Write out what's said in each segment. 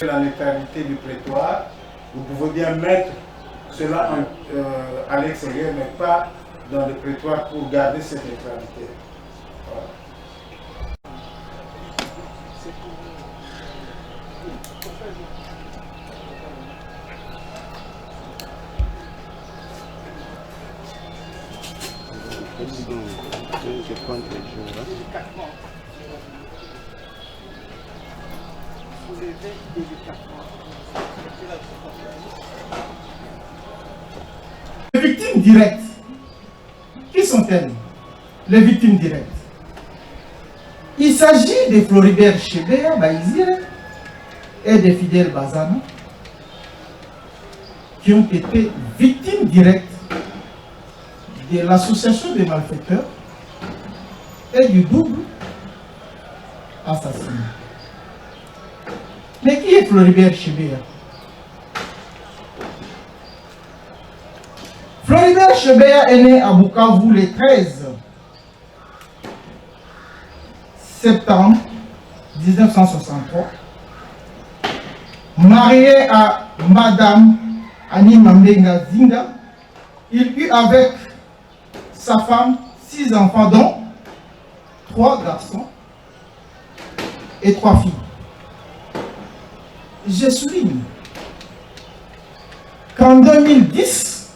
La neutralité du prétoire, vous pouvez bien mettre cela à l'extérieur, mais pas dans le prétoire pour garder cette neutralité. Voilà. Les victimes directes, qui sont-elles? Les victimes directes. Il s'agit de Floribert Chebeya Baïzire et de Fidel Bazana qui ont été victimes directes de l'association des malfaiteurs et du double assassinat. Mais qui est Floribert Chebeya? Floribert Chebeya est né à Bukavu le 13 septembre 1963, marié à Madame Annie Mambenga Zinga. Il eut avec sa femme 6 enfants, dont 3 garçons et 3 filles. Je souligne qu'en 2010,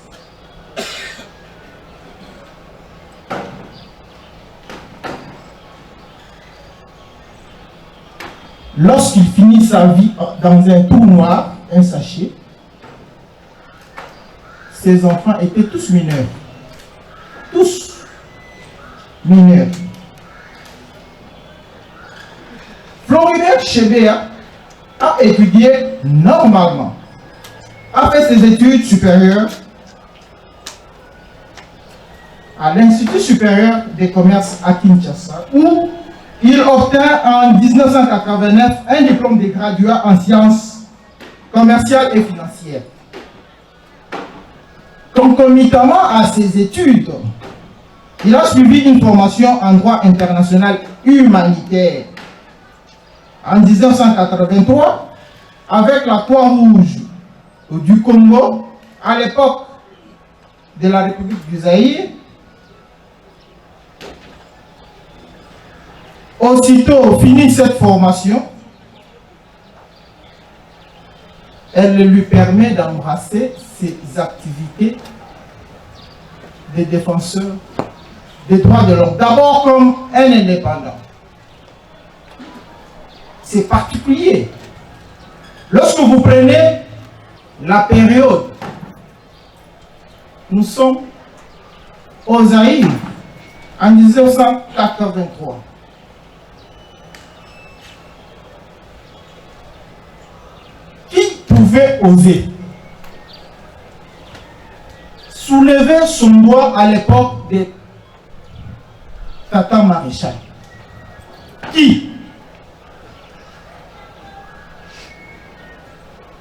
lorsqu'il finit sa vie dans un trou noir, un sachet, ses enfants étaient tous mineurs. Tous mineurs. Floribert Chebeya a étudié normalement, a fait ses études supérieures à l'Institut supérieur des commerces à Kinshasa, où il obtint en 1989 un diplôme de graduat en sciences commerciales et financières. Concomitamment à ses études, il a suivi une formation en droit international humanitaire. En 1983, avec la Croix-Rouge du Congo, à l'époque de la République du Zaïre, aussitôt fini cette formation, elle lui permet d'embrasser ses activités de défenseur des droits de l'homme. D'abord comme un indépendant. C'est particulier. Lorsque vous prenez la période, nous sommes au Zaïre en 1983. Qui pouvait oser soulever son doigt à l'époque de Tata Maréchal? Qui?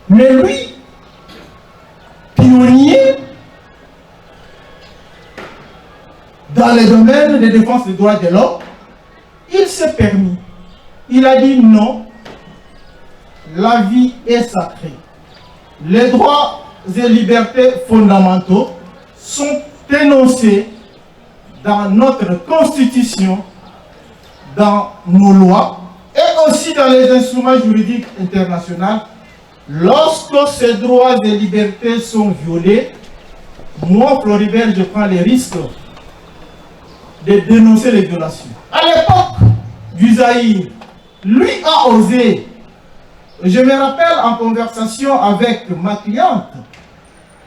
Mais lui, pionnier dans le domaine de défense des droits de l'homme, il s'est permis. Il a dit non, la vie est sacrée. Les droits et libertés fondamentaux sont énoncés dans notre constitution, dans nos lois et aussi dans les instruments juridiques internationaux. Lorsque ces droits et libertés sont violés, moi, Floribert, je prends les risques de dénoncer les violations. À l'époque du Zaïre, lui a osé. Je me rappelle en conversation avec ma cliente,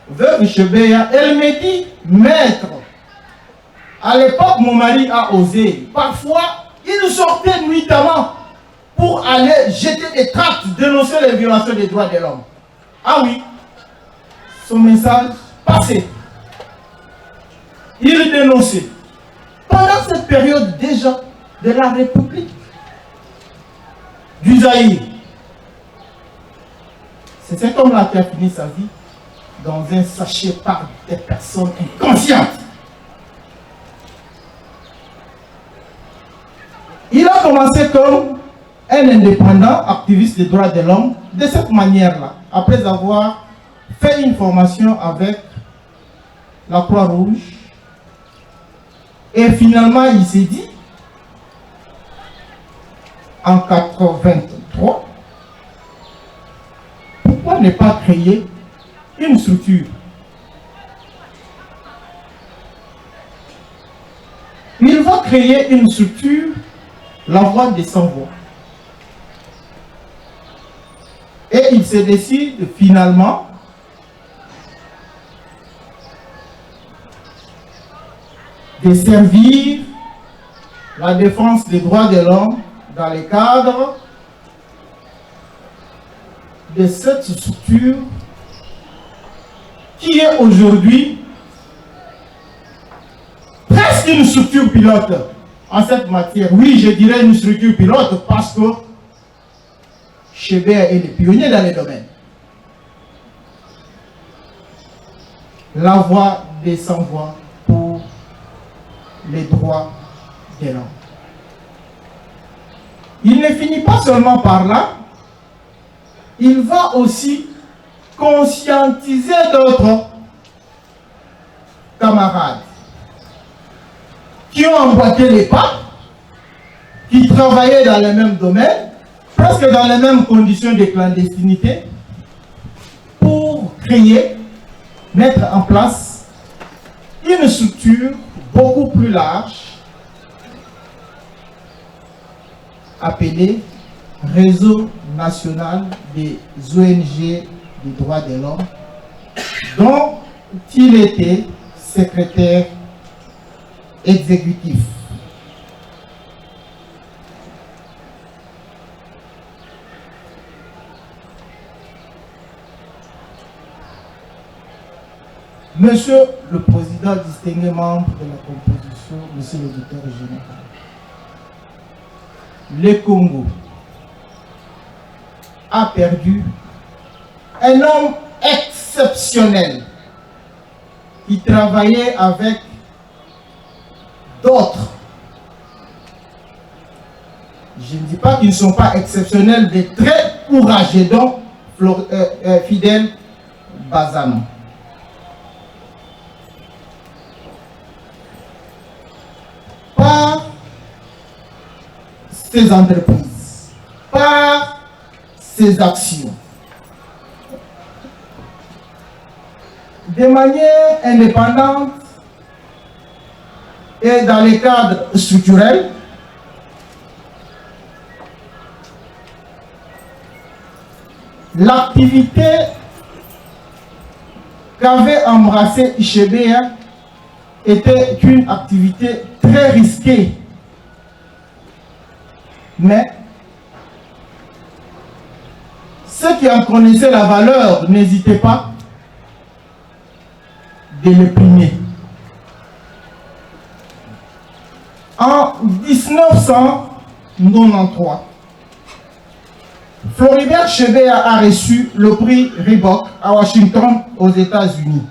veuve Chebeya, elle me dit, maître, à l'époque mon mari a osé. Parfois, il sortait nuitamment pour aller jeter des tracts, dénoncer les violations des droits de l'homme. Ah oui, son message passé. Il dénonçait. Pendant cette période déjà de la République du Zaïre, c'est cet homme-là qui a fini sa vie dans un sachet par des personnes inconscientes. Il a commencé comme un un indépendant activiste des droits de l'homme de cette manière-là, après avoir fait une formation avec la Croix-Rouge. Et finalement, il s'est dit, en 1983, pourquoi ne pas créer une structure? Il va créer une structure, la Voix des Sans-Voix. Et il se décide finalement de servir la défense des droits de l'homme dans le cadre de cette structure qui est aujourd'hui presque une structure pilote en cette matière. Oui, je dirais une structure pilote parce que Chébert est le pionnier dans les domaines. La Voix des Sans-Voix pour les droits de l'homme. Il ne finit pas seulement par là, il va aussi conscientiser d'autres camarades qui ont emboîté les pas, qui travaillaient dans le même domaine, presque dans les mêmes conditions de clandestinité, pour créer, mettre en place une structure beaucoup plus large appelée Réseau national des ONG des droits de l'homme, dont il était secrétaire exécutif. Monsieur le Président, distingué membre de la composition, Monsieur le Directeur général, le Congo a perdu un homme exceptionnel qui travaillait avec d'autres. Je ne dis pas qu'ils ne sont pas exceptionnels, mais très courageux, donc Fidèle Bazano. Par ses entreprises, par ses actions, de manière indépendante et dans les cadres structurels, l'activité qu'avait embrassé Ichebea était une activité très risquée. Mais ceux qui en connaissaient la valeur n'hésitaient pas de le primer. En 1993, Floribert Chebeya a reçu le prix Reebok à Washington, aux États-Unis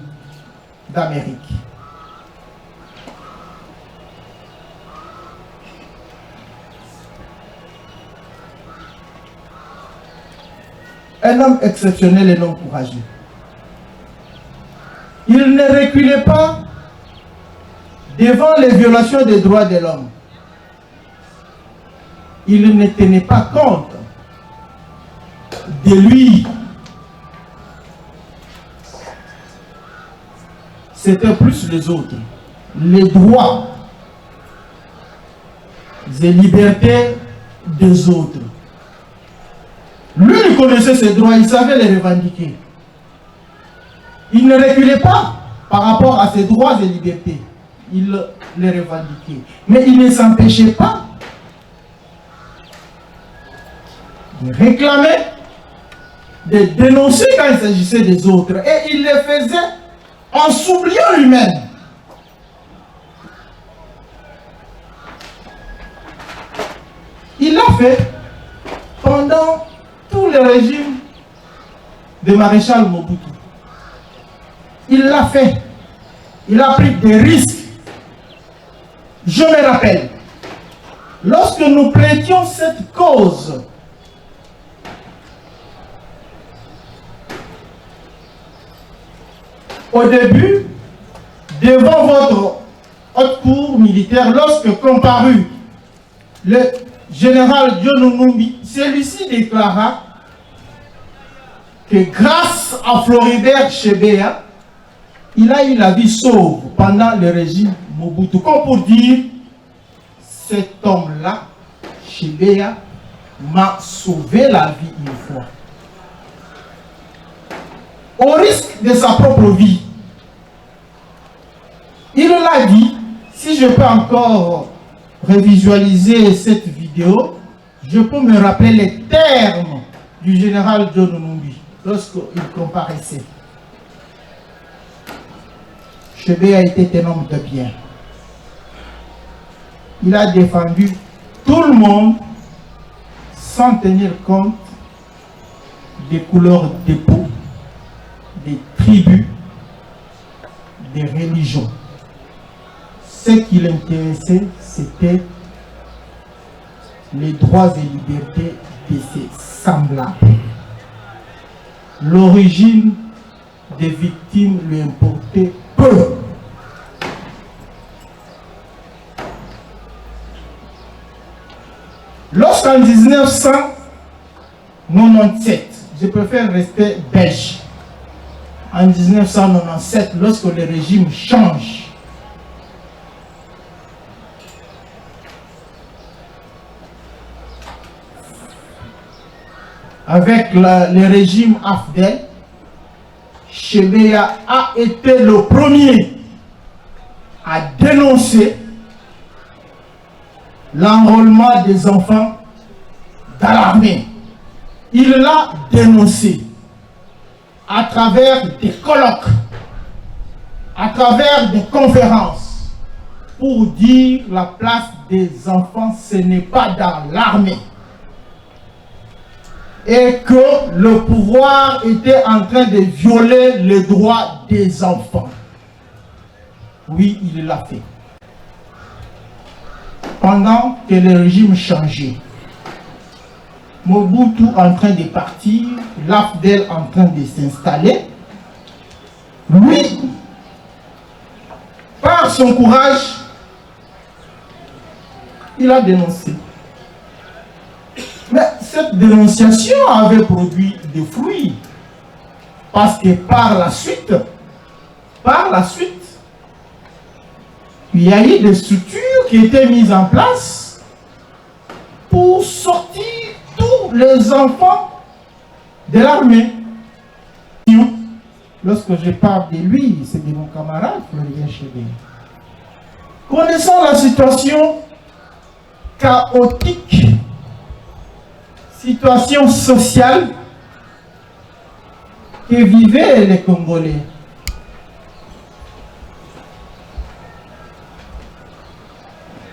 d'Amérique. Un homme exceptionnel et non courageux. Il ne reculait pas devant les violations des droits de l'homme. Il ne tenait pas compte de lui. C'était plus les autres. Les droits et libertés des autres. Lui, il connaissait ses droits, il savait les revendiquer. Il ne reculait pas par rapport à ses droits et libertés. Il les revendiquait. Mais il ne s'empêchait pas de réclamer, de dénoncer quand il s'agissait des autres. Et il le faisait en s'oubliant lui-même. Il l'a fait pendant tout le régime de Maréchal Mobutu. Il l'a fait. Il a pris des risques. Je me rappelle, lorsque nous prêtions cette cause au début, devant votre haute cour militaire, lorsque comparut le général John Numbi, celui-ci déclara que grâce à Floribert Chebeya, il a eu la vie sauve pendant le régime Mobutu. Comme pour dire, cet homme-là, Chebeya, m'a sauvé la vie une fois. Au risque de sa propre vie, il l'a dit. Si je peux encore revisualiser cette vidéo, je peux me rappeler les termes du général John Numbi lorsqu'il comparaissait. Chebeya était un homme de bien. Il a défendu tout le monde sans tenir compte des couleurs de peau, des tribus, des religions. Ce qui l'intéressait, c'était les droits et libertés de ses semblables. L'origine des victimes lui importait peu. Lorsqu'en 1997, je préfère rester belge, en 1997, lorsque le régime change, avec le régime Afdel, Chebeya a été le premier à dénoncer l'enrôlement des enfants dans l'armée. Il l'a dénoncé à travers des colloques, à travers des conférences, pour dire la place des enfants, ce n'est pas dans l'armée. Et que le pouvoir était en train de violer les droits des enfants. Oui, il l'a fait. Pendant que le régime changeait, Mobutu en train de partir, l'Afdel en train de s'installer, lui, par son courage, il a dénoncé. Mais cette dénonciation avait produit des fruits. Parce que par la suite, il y a eu des structures qui étaient mises en place pour sortir tous les enfants de l'armée. Lorsque je parle de lui, c'est de mon camarade Floribert Chebeya. Connaissant la situation chaotique, situation sociale que vivaient les Congolais,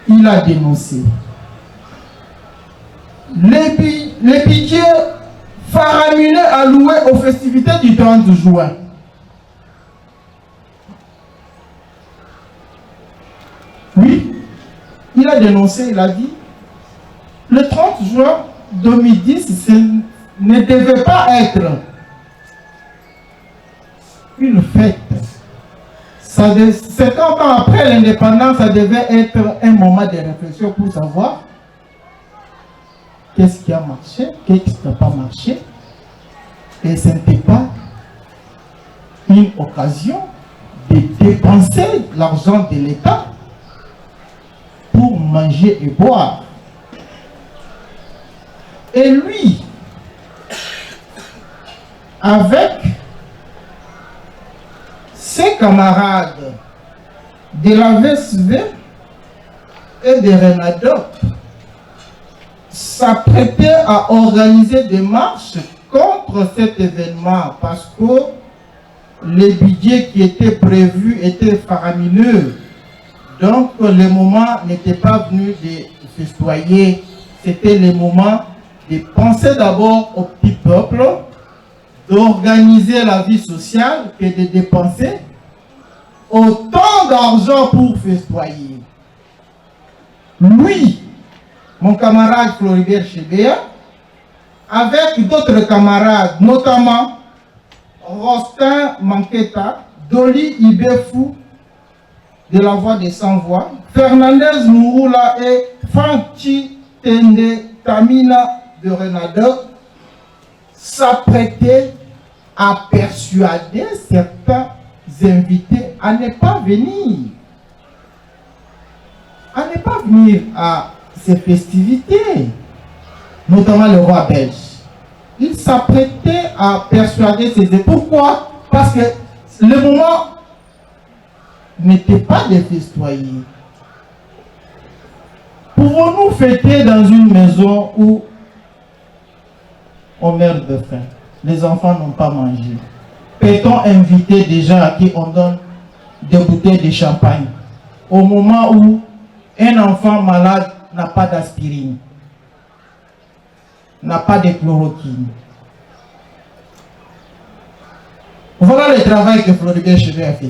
il a dénoncé les budgets faramineux alloués aux festivités du 30 juin. Oui, il a dénoncé, il a dit, le 30 juin 2010, ce ne devait pas être une fête. 50 ans après l'indépendance, ça devait être un moment de réflexion pour savoir qu'est-ce qui a marché, qu'est-ce qui n'a pas marché. Et ce n'était pas une occasion de dépenser l'argent de l'État pour manger et boire. Et lui, avec ses camarades de la VSV et de Renadop, s'apprêtait à organiser des marches contre cet événement parce que les budgets qui étaient prévus étaient faramineux. Donc le moment n'était pas venu de festoyer, c'était le moment de penser d'abord au petit peuple, d'organiser la vie sociale que de dépenser autant d'argent pour festoyer. Lui, mon camarade Floribert Chebeya, avec d'autres camarades, notamment Rostin Manketa, Dolly Ibefou de la Voix des Sans-Voix, Fernandez Mouroula et Franchi Tende Tamina de Renadeur s'apprêtaient à persuader certains invités à ne pas venir. À ne pas venir à ces festivités, notamment le roi belge. Il s'apprêtait à persuader ses époux. Pourquoi? Parce que le moment n'était pas de festoyer. Pouvons-nous fêter dans une maison où on meurt de faim? Les enfants n'ont pas mangé. Peut-on inviter des gens à qui on donne des bouteilles de champagne au moment où un enfant malade n'a pas d'aspirine, n'a pas de chloroquine? Voilà le travail que Floribert Chebeya a fait.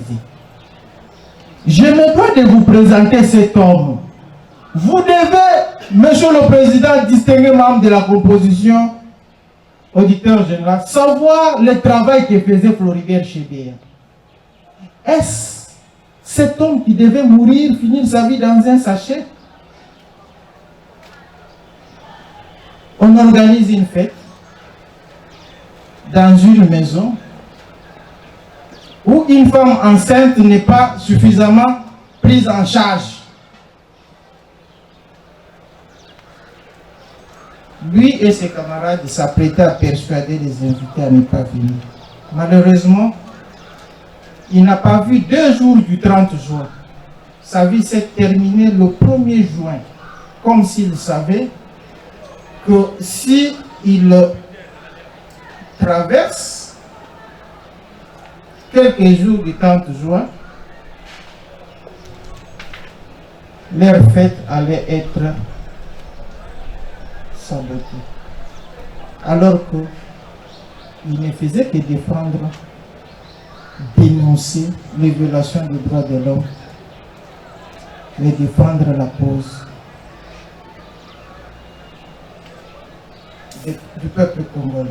Je me dois de vous présenter cet homme. Vous devez, monsieur le président, distingué membre de la composition, auditeur général, savoir le travail que faisait Floribert Chebeya. Est-ce cet homme qui devait mourir, finir sa vie dans un sachet? On organise une fête dans une maison où une femme enceinte n'est pas suffisamment prise en charge. Lui et ses camarades s'apprêtaient à persuader les invités à ne pas venir. Malheureusement, il n'a pas vu 2 jours du 30 juin. Sa vie s'est terminée le 1er juin, comme s'il savait que si il traverse quelques jours du 30 juin, leur fête allait être sabotée. Alors qu'il ne faisait que défendre, dénoncer les violations des droits de l'homme et défendre la cause du peuple congolais.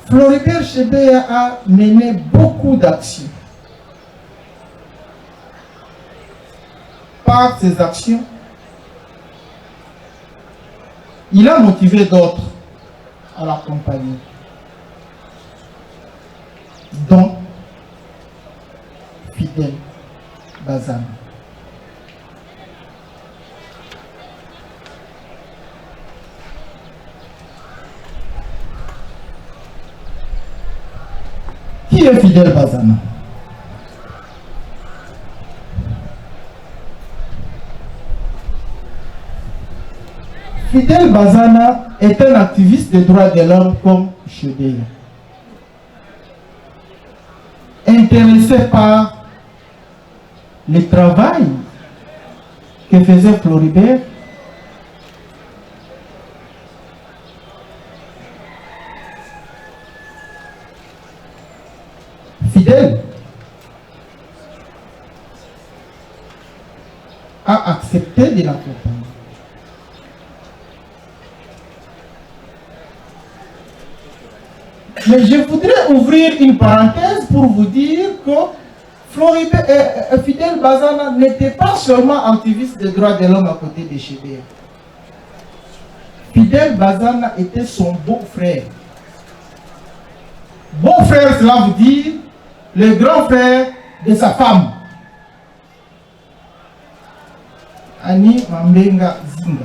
Floribert Chebeya a mené beaucoup d'actions. Par ses actions, il a motivé d'autres à l'accompagner, dont Fidel Bazana. Qui est Fidel Bazana? Fidel Bazana est un activiste des droits de l'homme comme Chebeya. Intéressé par le travail que faisait Floribert, Fidel a accepté de l'accompagner. Mais je voudrais ouvrir une parenthèse pour vous dire que Fidel Bazana n'était pas seulement activiste des droits de l'homme à côté de Chebeya. Fidel Bazana était son beau-frère. Beau-frère, cela veut dire le grand frère de sa femme, Annie Mambenga Zinga.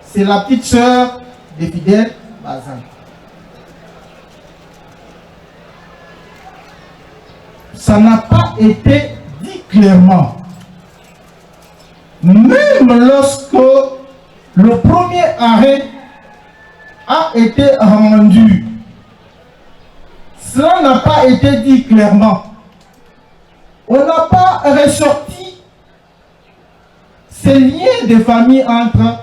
C'est la petite sœur de Fidel Bazana. Ça n'a pas été dit clairement. Même lorsque le premier arrêt a été rendu, cela n'a pas été dit clairement. On n'a pas ressorti ces liens de famille entre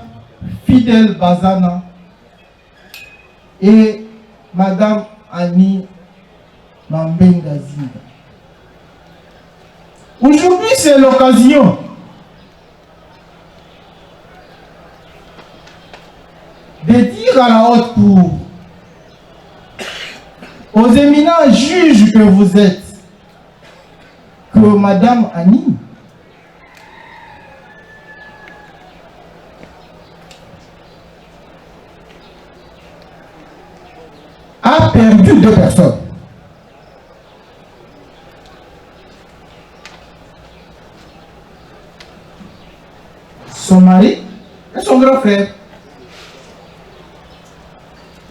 Fidel Bazana et Madame Annie Mambenga Zinga. Aujourd'hui, c'est l'occasion dire à la haute cour, aux éminents juges que vous êtes, que Madame Annie a perdu 2 personnes. Son mari et son grand frère.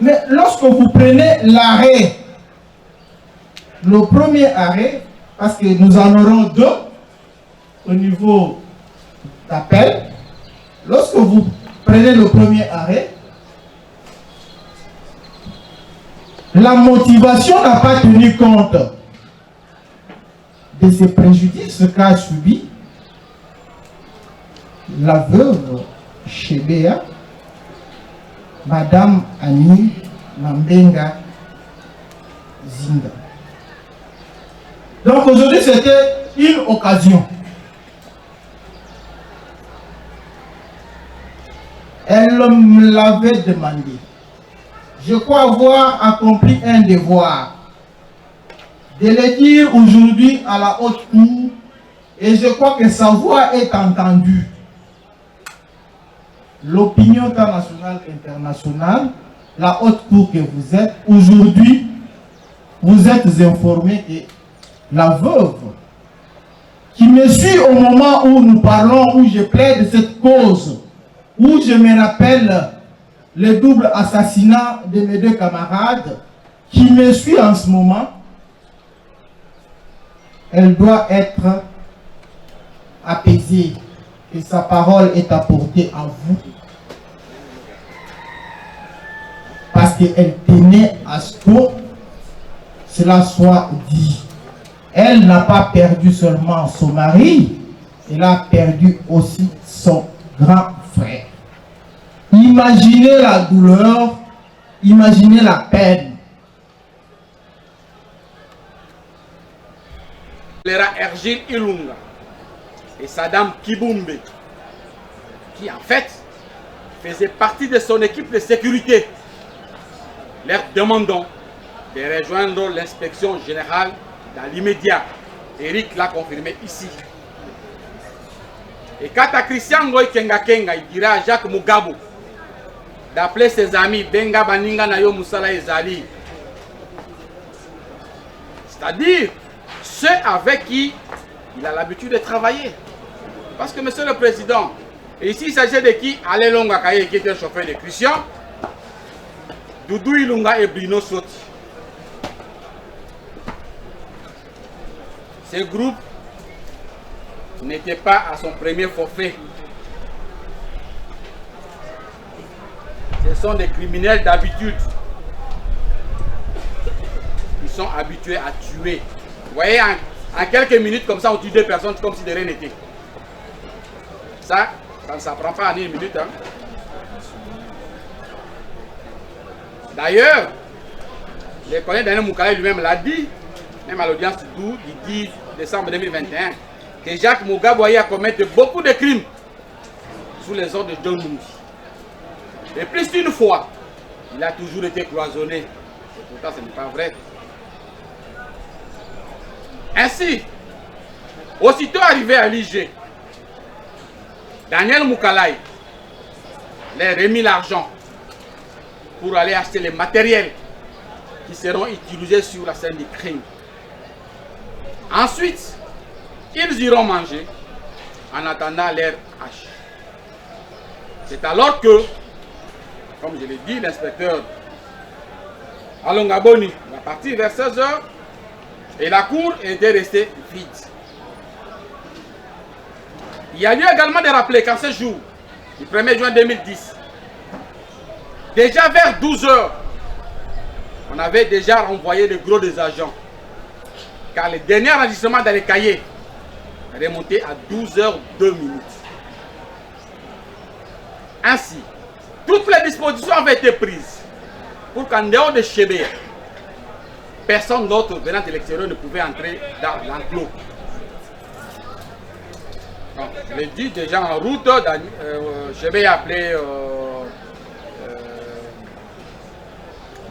Mais lorsque vous prenez l'arrêt, le premier arrêt, parce que nous en aurons 2 au niveau d'appel, lorsque vous prenez le premier arrêt, la motivation n'a pas tenu compte de ces préjudices qu'a subi la veuve Chebea, Madame Annie Mambenga Zinga. Donc aujourd'hui, c'était une occasion. Elle me l'avait demandé. Je crois avoir accompli un devoir de le dire aujourd'hui à la haute cour, et je crois que sa voix est entendue. L'opinion internationale, internationale, la haute cour que vous êtes, aujourd'hui, vous êtes informés que la veuve qui me suit au moment où nous parlons, où je plaide cette cause, où je me rappelle le double assassinat de mes 2 camarades, qui me suit en ce moment, elle doit être apaisée, et sa parole est apportée à vous. Parce qu'elle tenait à ce que cela soit dit. Elle n'a pas perdu seulement son mari, elle a perdu aussi son grand frère. Imaginez la douleur, imaginez la peine. Ergile Ilunga et Saddam Kibumbe, qui en fait faisait partie de son équipe de sécurité, leur demandant de rejoindre l'inspection générale dans l'immédiat. Eric l'a confirmé ici. Et quant à Christian Ngoy Kenga Kenga, il dira à Jacques Mugabo d'appeler ses amis Benga Baninga Nayo Moussala Ezali. C'est-à-dire ceux avec qui il a l'habitude de travailler. Parce que, monsieur le président, et ici il s'agit de qui? Ale Longa Kaye, qui était un chauffeur de Christian, Doudou Ilunga et Bruno Soti. Ce groupe n'était pas à son premier forfait. Ce sont des criminels d'habitude. Ils sont habitués à tuer. Vous voyez, en quelques minutes comme ça, on tue 2 personnes comme si de rien n'était. Ça ne s'apprend pas en 1 minute. Hein. D'ailleurs, le collègue Daniel Moukala lui-même l'a dit, même à l'audience du 10 décembre 2021, que Jacques Mugabe a commis beaucoup de crimes sous les ordres de John Numbi. Et plus d'une fois, il a toujours été cloisonné. Et pourtant, ce n'est pas vrai. Ainsi, aussitôt arrivé à l'IG, Daniel Moukalaï leur remis l'argent pour aller acheter les matériels qui seront utilisés sur la scène du crime. Ensuite, ils iront manger en attendant leur hache. C'est alors que, comme je l'ai dit, l'inspecteur Alongaboni va partir vers 16 h et la cour était restée vide. Il y a lieu également de rappeler qu'en ce jour, du 1er juin 2010, déjà vers 12 h, on avait déjà renvoyé le gros des agents. Car le dernier enregistrement dans les cahiers est remonté à 12 h 2 minutes. Ainsi, toutes les dispositions avaient été prises pour qu'en dehors de Chebea, personne d'autre venant de l'extérieur ne pouvait entrer dans l'enclos. Je l'ai dit déjà en route, Chebea a appelé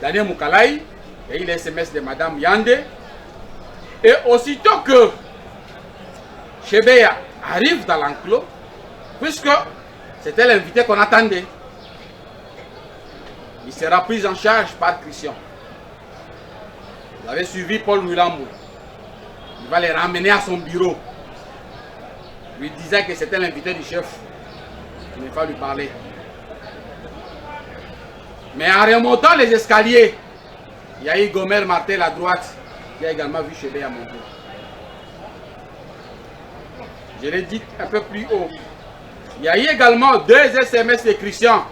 Daniel Moukalaï, il y a eu les SMS de Madame Yande. Et aussitôt que Chebeya arrive dans l'enclos, puisque c'était l'invité qu'on attendait, il sera pris en charge par Christian. Vous avez suivi Paul Mulambo. Il va les ramener à son bureau. Il lui disait que c'était l'invité du chef. Il ne faut pas lui parler. Mais en remontant les escaliers, il y a eu Gomer Martel à droite, qui a également vu Chebeya monter. Je l'ai dit un peu plus haut. Il y a eu également 2 SMS de Christian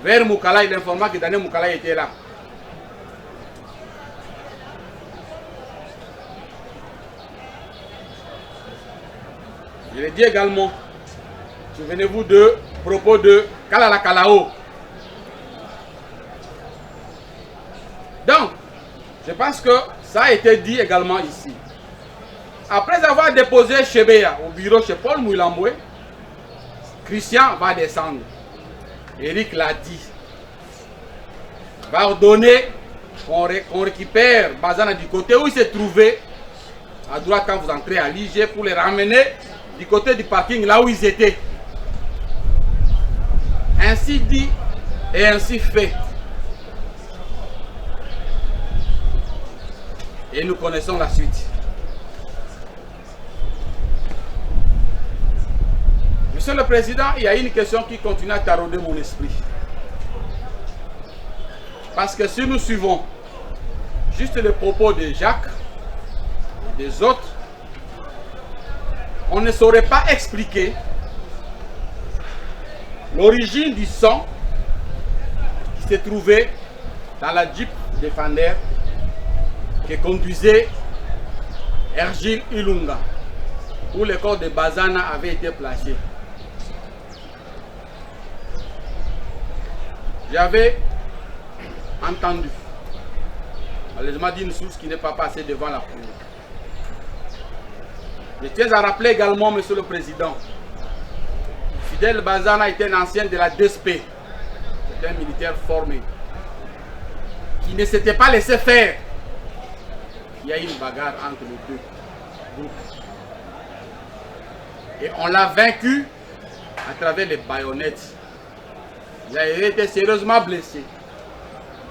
vers Moukalaï, l'informant que Daniel Moukalaï était là. Je l'ai dit également. Souvenez-vous de propos de Kalala Kalao. Donc, je pense que ça a été dit également ici. Après avoir déposé Chebeya au bureau chez Paul Moulamboué, Christian va descendre. Eric l'a dit. Il va ordonner qu'on récupère Bazana du côté où il s'est trouvé, à droite quand vous entrez à l'IG, pour les ramener du côté du parking, là où ils étaient. Ainsi dit et ainsi fait. Et nous connaissons la suite. Monsieur le Président, il y a une question qui continue à tarauder mon esprit. Parce que si nous suivons juste les propos de Jacques et des autres, on ne saurait pas expliquer l'origine du sang qui s'est trouvé dans la Jeep Defender qui conduisait Ergil Ilunga, où le corps de Bazana avait été placé. J'avais entendu, malheureusement d'une source qui n'est pas passée devant la cour. Je tiens à rappeler également, Monsieur le Président, Fidel Bazana était un ancien de la DSP. C'était un militaire formé, qui ne s'était pas laissé faire. Il y a eu une bagarre entre les deux groupes. Et on l'a vaincu à travers les baïonnettes. Il a été sérieusement blessé.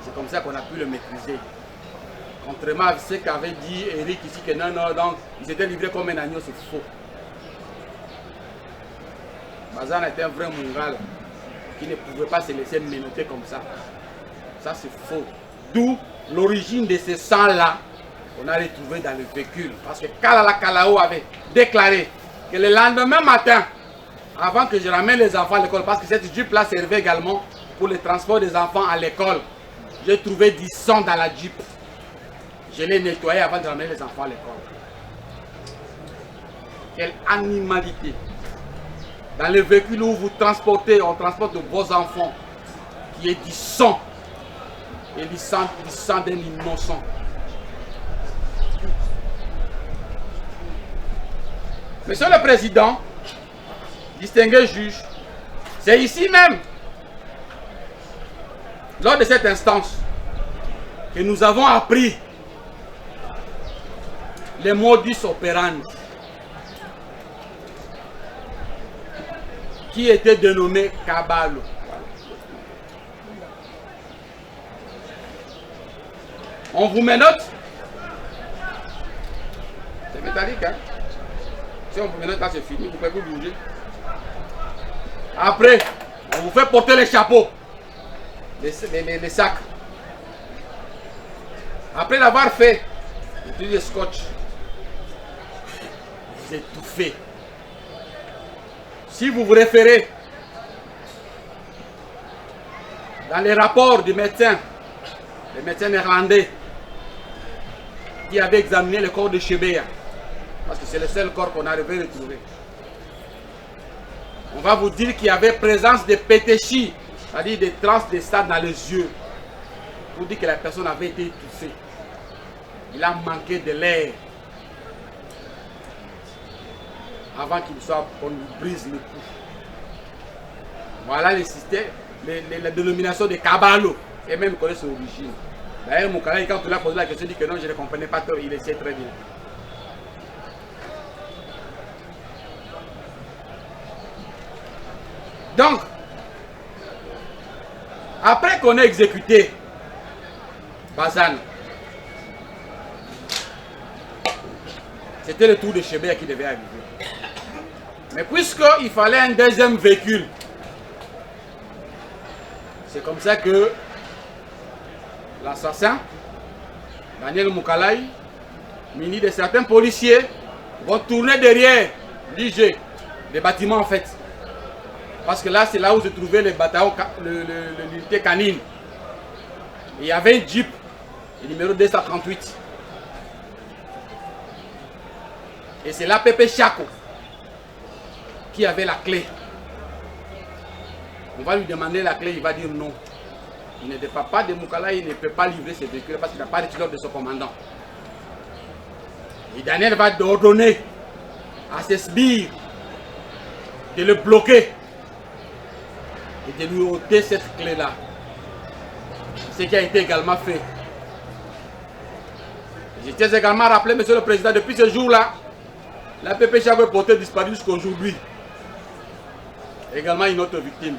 C'est comme ça qu'on a pu le maîtriser. Contrairement à ce qu'avait dit Eric ici, que non, donc il s'était livré comme un agneau, c'est faux. Bazana était un vrai Mungal qui ne pouvait pas se laisser menotter comme ça. Ça, c'est faux. D'où l'origine de ce sang-là qu'on a retrouvé dans le véhicule. Parce que Kalala Kalao avait déclaré que le lendemain matin, avant que je ramène les enfants à l'école, parce que cette Jeep-là servait également pour le transport des enfants à l'école, j'ai trouvé du sang dans la Jeep. Je l'ai nettoyé avant de ramener les enfants à l'école. Quelle animalité! Dans le véhicule où vous transportez, on transporte vos enfants, qui est du sang, et du sang d'un innocent. Monsieur le Président, distingué juge, c'est ici même, lors de cette instance, que nous avons appris les modus operandi qui était dénommé Kabalo. On vous menotte. C'est métallique, hein? Si on vous menotte là, c'est fini, vous pouvez vous bouger. Après, on vous fait porter les chapeaux, les sacs. Après l'avoir fait, vous utilisez le scotch. Vous étouffez. Si vous vous référez dans les rapports du médecin, le médecin néerlandais qui avait examiné le corps de Chebeya, parce que c'est le seul corps qu'on arrivait à retrouver, on va vous dire qu'il y avait présence de pétéchis, c'est-à-dire des traces de sang dans les yeux, pour dire que la personne avait été étouffée. Il a manqué de l'air avant qu'il soit, qu'on lui brise le cou. Voilà le système, la dénomination de Kabalo, et même connaît son origine. D'ailleurs, Moukalaï, quand tu l'as posé la question, il dit que non, je ne comprenais pas trop, il essayait très bien. Donc, après qu'on ait exécuté Bazane, c'était le tour de Chebeya qui devait arriver. Mais puisqu'il fallait un deuxième véhicule, c'est comme ça que l'assassin, Daniel Moukalaï, muni de certains policiers, vont tourner derrière l'IG, les bâtiments en fait. Parce que là, c'est là où se trouvait le bataillon, l'unité canine. Et il y avait un jeep, le numéro 238. Et c'est l'APP Chako qui avait la clé. On va lui demander la clé, il va dire non. Il n'était pas de Moukalaï, il ne peut pas livrer ses véhicules parce qu'il n'a pas reçu l'ordre de son commandant. Et Daniel va ordonner à ses sbires de le bloquer et de lui ôter cette clé-là. Ce qui a été également fait. Je tiens également à rappeler, Monsieur le Président, depuis ce jour-là, la l'APP Chako est portée disparue jusqu'à aujourd'hui. Également une autre victime.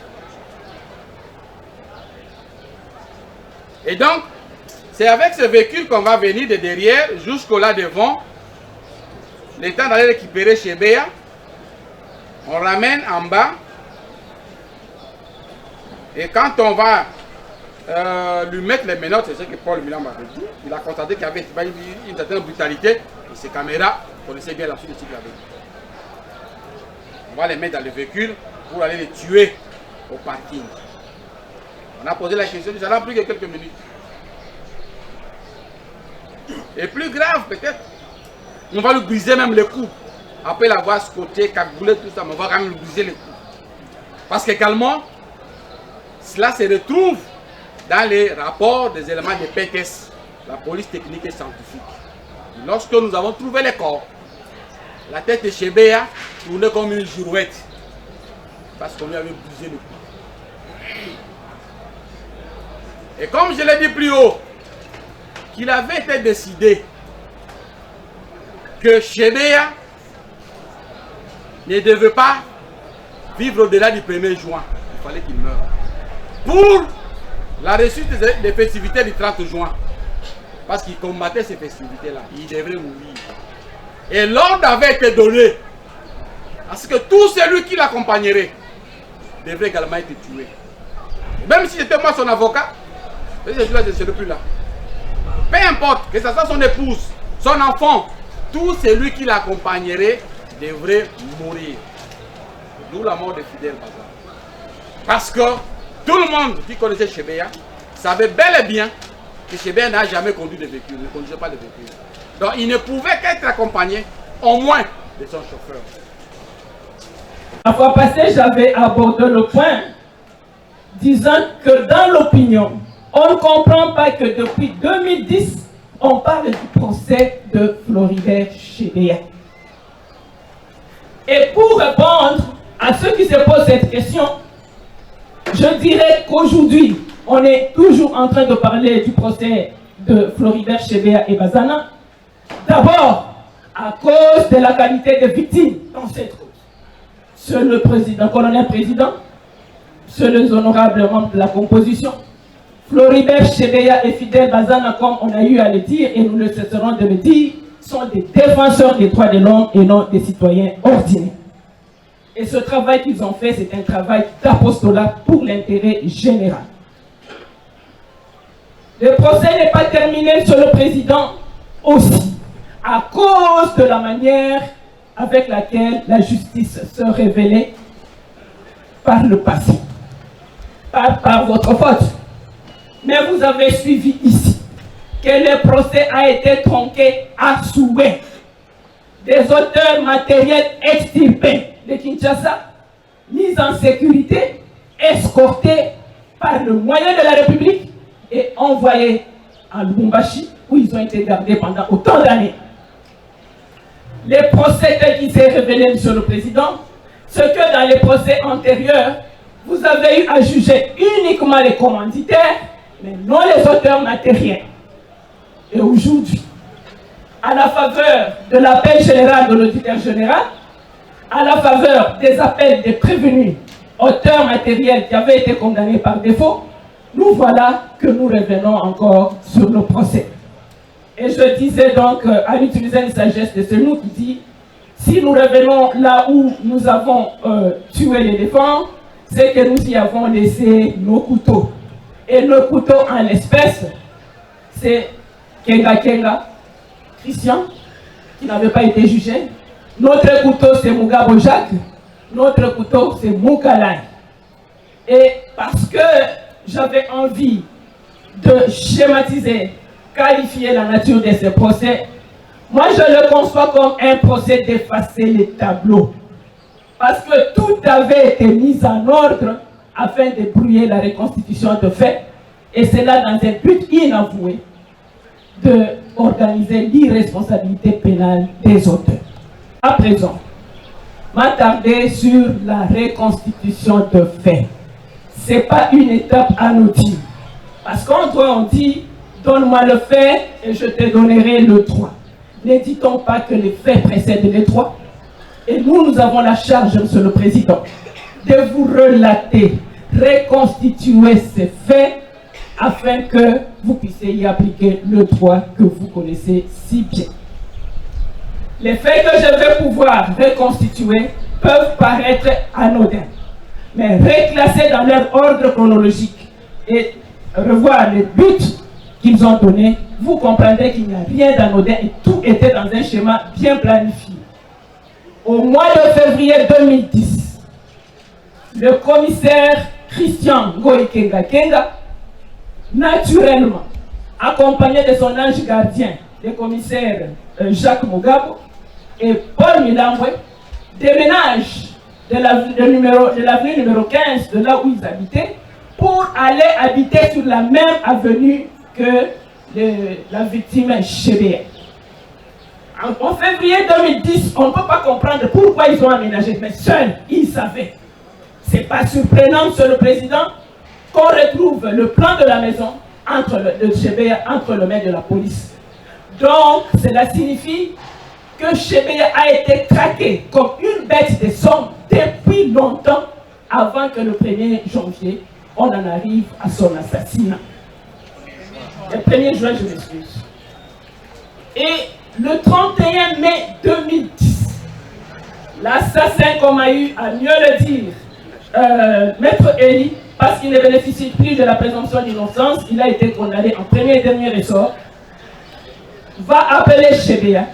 Et donc, c'est avec ce véhicule qu'on va venir de derrière jusqu'au là devant. Le temps d'aller récupérer Chebeya. On ramène en bas. Et quand on va lui mettre les menottes, c'est ce que Paul Milan m'avait dit. Il a constaté qu'il y avait une certaine brutalité. Et ces caméras connaissaient bien la suite de ce qu'il avait dit. On va les mettre dans le véhicule pour aller les tuer au parking. On a posé la question, ça n'a plus que quelques minutes. Et plus grave peut-être, on va lui briser même le cou. Après l'avoir scoté, cagoulé, tout ça, mais on va quand même lui briser le cou. Parce qu'également, cela se retrouve dans les rapports des éléments de PTS, la police technique et scientifique. Et lorsque nous avons trouvé les corps, la tête de Chebeya tournait comme une girouette. Parce qu'on lui avait brisé le cou. Et comme je l'ai dit plus haut, qu'il avait été décidé que Chebeya ne devait pas vivre au-delà du 1er juin. Il fallait qu'il meure. Pour la réussite des festivités du 30 juin. Parce qu'il combattait ces festivités-là. Il devrait mourir. Et l'ordre avait été donné à ce que tout celui qui l'accompagnerait devrait également être tué. Même si j'étais moi son avocat, je ne serai plus là. Peu importe, que ce soit son épouse, son enfant, tout celui qui l'accompagnerait devrait mourir. D'où la mort de Fidel Bazane. Parce que tout le monde qui connaissait Chebeya savait bel et bien que Chebeya n'a jamais conduit de véhicule, ne conduisait pas de véhicule. Donc il ne pouvait qu'être accompagné au moins de son chauffeur. La fois passée, j'avais abordé le point disant que dans l'opinion, on ne comprend pas que depuis 2010, on parle du procès de Floribert Chebeya. Et pour répondre à ceux qui se posent cette question, je dirais qu'aujourd'hui, on est toujours en train de parler du procès de Floribert Chebeya et Bazana. D'abord, à cause de la qualité de victime dans cette cause. Seul le président, colonel président, seuls les honorables membres de la composition, Floribert Chebeya et Fidel Bazana, comme on a eu à le dire, et nous ne cesserons de le dire, sont des défenseurs des droits de l'homme et non des citoyens ordinaires. Et ce travail qu'ils ont fait, c'est un travail d'apostolat pour l'intérêt général. Le procès n'est pas terminé, Monsieur le Président, aussi, à cause de la manière avec laquelle la justice se révélait par le passé. Pas par votre faute. Mais vous avez suivi ici que le procès a été tronqué à souhait. Des auteurs matériels extirpés de Kinshasa, mis en sécurité, escortés par le moyen de la République et envoyés à Lubumbashi, où ils ont été gardés pendant autant d'années. Les procès tels qu'il s'est révélé, Monsieur le Président, ce que dans les procès antérieurs, vous avez eu à juger uniquement les commanditaires, mais non les auteurs matériels. Et aujourd'hui, à la faveur de l'appel général de l'auditeur général, à la faveur des appels des prévenus auteurs matériels qui avaient été condamnés par défaut, nous voilà que nous revenons encore sur le procès. Et je disais donc, en utilisant une sagesse de celui qui dit, si nous revenons là où nous avons tué l'éléphant, c'est que nous y avons laissé nos couteaux. Et le couteau en l'espèce, c'est Kenga Kenga, Christian, qui n'avait pas été jugé. Notre couteau, c'est Mugabo Jacques. Notre couteau, c'est Moukalai. Et parce que j'avais envie de schématiser, qualifier la nature de ce procès, moi je le conçois comme un procès d'effacer les tableaux. Parce que tout avait été mis en ordre afin de brouiller la reconstitution de faits. Et c'est là dans un but inavoué d'organiser l'irresponsabilité pénale des auteurs. À présent, m'attarder sur la reconstitution de faits. Ce n'est pas une étape anodine. Parce qu'en droit, on dit, donne-moi le fait et je te donnerai le droit. Ne dit-on pas que les faits précèdent les droits? Et nous avons la charge, Monsieur le Président, de vous relater, reconstituer ces faits afin que vous puissiez y appliquer le droit que vous connaissez si bien. Les faits que je vais pouvoir reconstituer peuvent paraître anodins, mais reclassés dans leur ordre chronologique et revoir les buts qu'ils ont donnés, vous comprendrez qu'il n'y a rien d'anodin et tout était dans un schéma bien planifié. Au mois de février 2010, le commissaire Christian Ngoï Kenga Kenga, naturellement, accompagné de son ange gardien, le commissaire Jacques Mugabo et Paul Milambwe, déménagent de l'avenue numéro 15, de là où ils habitaient, pour aller habiter sur la même avenue que la victime Chébéa. En février 2010, on ne peut pas comprendre pourquoi ils ont aménagé, mais seuls, ils savaient. Ce n'est pas surprenant, Monsieur le Président, qu'on retrouve le plan de la maison de Chébéa entre les mains de la police. Donc, cela signifie que Chébéa a été traqué comme une bête de somme depuis longtemps, avant que le 1er janvier, on en arrive à son assassinat. Le 1er juin, je m'excuse. Et le 31 mai 2010, l'assassin, comme a eu à mieux le dire Maître Eli, parce qu'il ne bénéficie plus de la présomption d'innocence, il a été condamné en premier et dernier ressort, va appeler Chébéa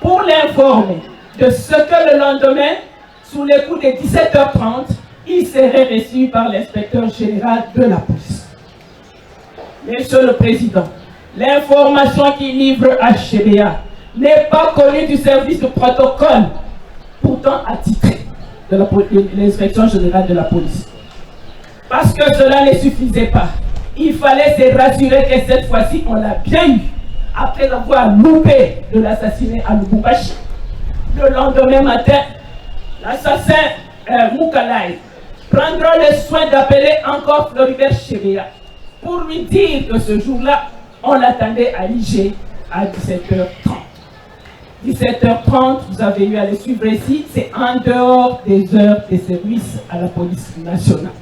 pour l'informer de ce que le lendemain, sous les coups de 17h30, il serait reçu par l'inspecteur général de la police. Monsieur le Président, l'information qu'il livre à Chébéa n'est pas connue du service de protocole, pourtant attitré de l'inspection générale de la police. Parce que cela ne suffisait pas. Il fallait se rassurer que cette fois-ci, on l'a bien eu. Après avoir loupé de l'assassiné à Lubumbashi, le lendemain matin, l'assassin Moukalai prendra le soin d'appeler encore Floribert Chébéa pour lui dire que ce jour-là, on l'attendait à l'IG à 17h30. 17h30, vous avez eu à le suivre ici, c'est en dehors des heures de service à la police nationale.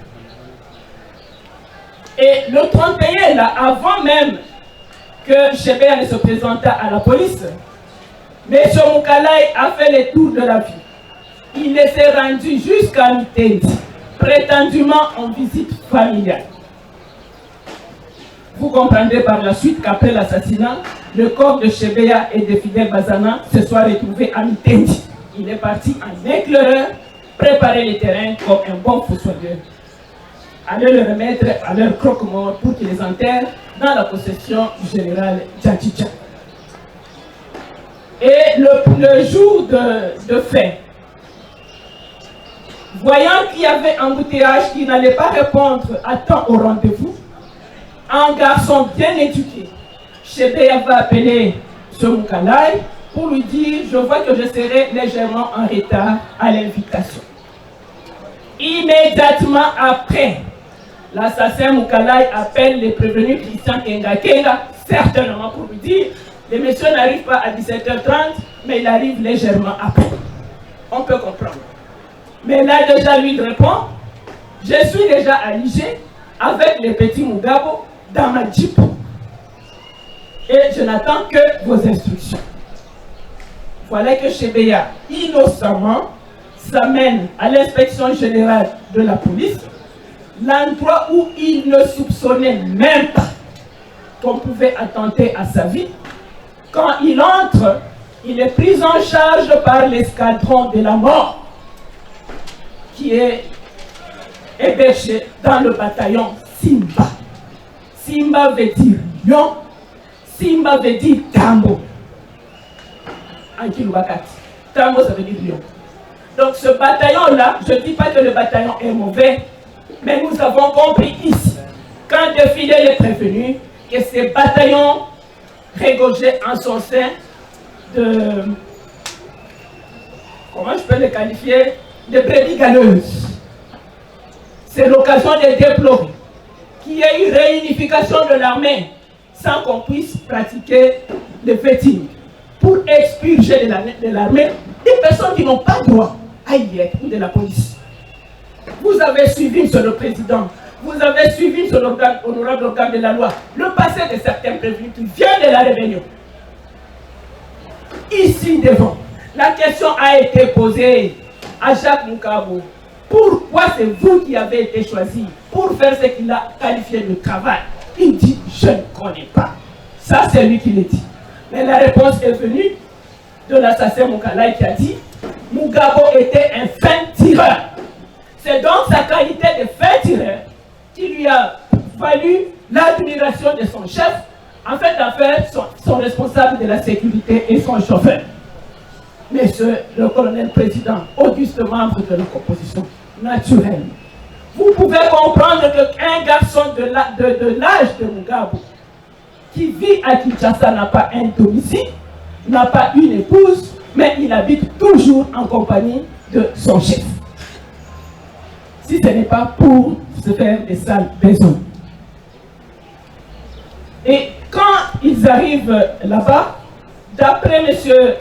Et le 31, là, avant même que Chébéa ne se présenta à la police, M. Moukalai a fait le tour de la ville. Il s'est rendu jusqu'à Mitendi, prétendument en visite familiale. Vous comprendrez par la suite qu'après l'assassinat, le corps de Chébéa et de Fidel Bazana se soit retrouvé à Mitendi. Il est parti en éclaireur, préparer les terrains comme un bon fossoyeur. Aller le remettre à leur croque-mort pour qu'ils les enterrent dans la possession du général Djadjidja. Et le jour de fait, voyant qu'il y avait un embouteillage qui n'allait pas répondre à temps au rendez-vous, un garçon bien éduqué, Chébéa va appeler ce Moukalai pour lui dire « Je vois que je serai légèrement en retard à l'invitation ». Immédiatement après, l'assassin Moukalai appelle les prévenus Christian Kenga Kenga, certainement pour lui dire, le monsieur n'arrive pas à 17h30, mais il arrive légèrement après. On peut comprendre. Mais là déjà lui il répond, je suis déjà à l'IG avec les petits Mugabo dans ma Jeep. Et je n'attends que vos instructions. Voilà que Chebeya, innocemment, s'amène à l'inspection générale de la police, l'endroit où il ne soupçonnait même pas qu'on pouvait attenter à sa vie. Quand il entre, il est pris en charge par l'escadron de la mort, qui est hébergé dans le bataillon Simba. Simba veut dire lion, Simba veut dire tambo. En Kilwakati. Tambo, ça veut dire lion. Donc ce bataillon-là, je ne dis pas que le bataillon est mauvais, mais nous avons compris ici, quand Défilé est prévenu, que ces bataillons régorgeaient en son sein de, comment je peux les qualifier, de brebis galeuses. C'est l'occasion de déplorer qu'il y ait une réunification de l'armée sans qu'on puisse pratiquer le vetting pour expurger de l'armée des personnes qui n'ont pas droit à y être ou de la police. Vous avez suivi, Monsieur le Président, vous avez suivi, Monsieur l'honorable organe de la loi, le passé de certains prévenus qui viennent de la rébellion. Ici devant, la question a été posée à Jacques Mugabo. Pourquoi c'est vous qui avez été choisi pour faire ce qu'il a qualifié de travail? Il dit, je ne connais pas. Ça, c'est lui qui l'a dit. Mais la réponse est venue de l'assassin Moukalai qui a dit, Mugabo était un fin tireur. C'est donc sa qualité de fin tireur qui lui a valu l'admiration de son chef, en fait d'en faire son responsable de la sécurité et son chauffeur. Monsieur le colonel président, auguste membre de la composition naturelle, vous pouvez comprendre qu'un garçon de l'âge de Mugabo, qui vit à Kinshasa, n'a pas un domicile, n'a pas une épouse, mais il habite toujours en compagnie de son chef. Si ce n'est pas pour se faire des sales besoins. Et quand ils arrivent là-bas, d'après monsieur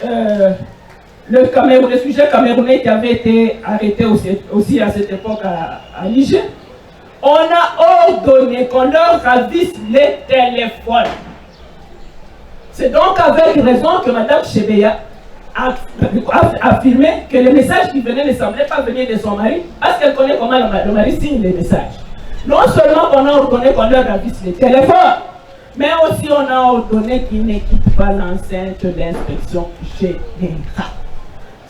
le sujet camerounais qui avait été arrêté aussi à cette époque à l'IG, on a ordonné qu'on leur ravisse les téléphones. C'est donc avec raison que Mme Chebeya a affirmé que les messages qui venaient ne semblaient pas venir de son mari, parce qu'elle connaît comment le mari signe les messages. Non seulement qu'on a ordonné qu'on leur ravisse les téléphones, mais aussi on a ordonné qu'ils ne quittent pas l'enceinte de l'inspection générale.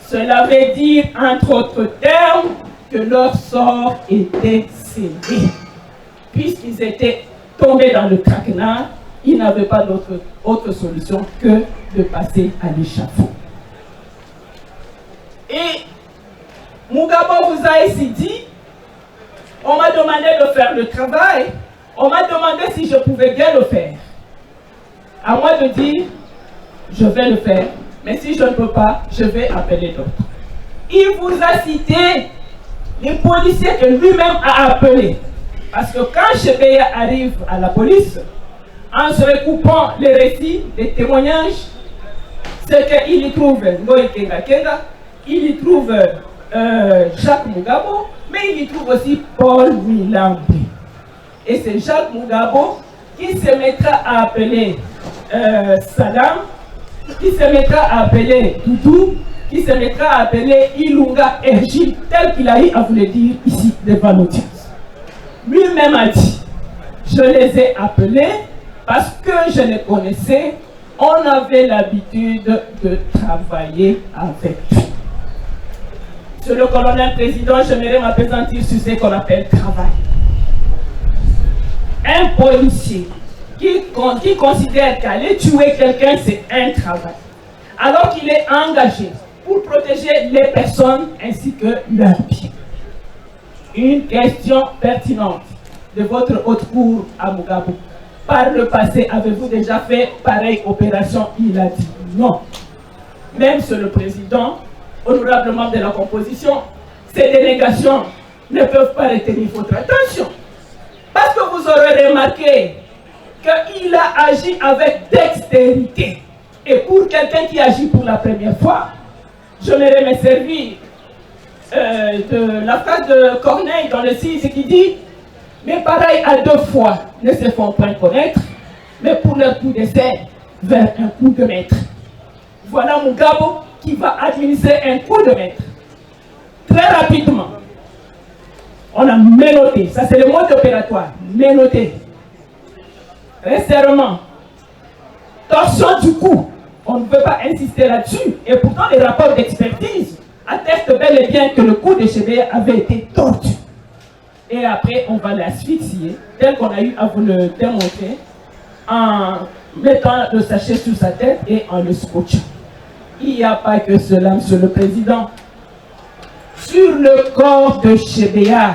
Cela veut dire, entre autres termes, que leur sort était scellé. Puisqu'ils étaient tombés dans le traquenard, ils n'avaient pas d'autre solution que de passer à l'échafaud. Et Mugabo vous a ici dit, on m'a demandé de faire le travail, on m'a demandé si je pouvais bien le faire. À moi de dire, je vais le faire, mais si je ne peux pas, je vais appeler d'autres. Il vous a cité les policiers que lui-même a appelés. Parce que quand Chebeya arrive à la police, en se recoupant les récits, les témoignages, c'est qu'il y trouve Ngoï Kenga Kenga, il y trouve Jacques Mugabo, mais il y trouve aussi Paul Milambi. Et c'est Jacques Mugabo qui se mettra à appeler Saddam, qui se mettra à appeler Doudou, qui se mettra à appeler Ilunga Ergil, tel qu'il a eu à vous le dire ici devant l'audience. Lui-même a dit, je les ai appelés parce que je les connaissais, on avait l'habitude de travailler avec eux. Monsieur le colonel président, j'aimerais m'appesantir sur ce qu'on appelle travail. Un policier qui considère qu'aller tuer quelqu'un, c'est un travail, alors qu'il est engagé pour protéger les personnes ainsi que leurs biens. Une question pertinente de votre haute cour à Mugabo. Par le passé, avez-vous déjà fait pareille opération? Il a dit non. Même sur le président, honorable membre de la composition, ces dénégations ne peuvent pas retenir votre attention. Parce que vous aurez remarqué qu'il a agi avec dextérité. Et pour quelqu'un qui agit pour la première fois, je me servir de la phrase de Corneille dans le 6 qui dit « Mais pareil à 2 fois ne se font point connaître, mais pour leur coup d'essai, vers un coup de maître. » Voilà Mugabo qui va administrer un coup de maître. Très rapidement, on a menotté, ça c'est le mode opératoire, menotté. Resserrement, torsion du cou, on ne peut pas insister là-dessus, et pourtant les rapports d'expertise attestent bel et bien que le cou de Chébéa avait été tordu. Et après, on va l'asphyxier, tel qu'on a eu à vous le démontrer, en mettant le sachet sur sa tête et en le scotchant. Il n'y a pas que cela, Monsieur le Président. Sur le corps de Chébéa,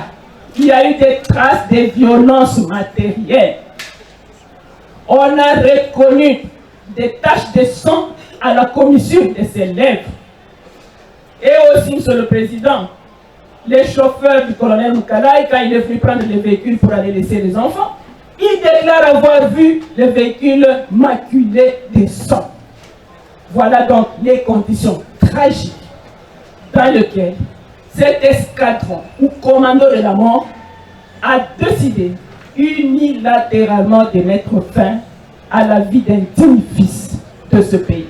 il y a eu des traces de violences matérielles. On a reconnu des taches de sang à la commissure de ses lèvres. Et aussi, Monsieur le Président, les chauffeurs du colonel Moukalaï, quand il est venu prendre les véhicules pour aller laisser les enfants, il déclare avoir vu les véhicules maculés de sang. Voilà donc les conditions tragiques dans lesquelles cet escadron ou commando de la mort a décidé unilatéralement de mettre fin à la vie d'un digne fils de ce pays,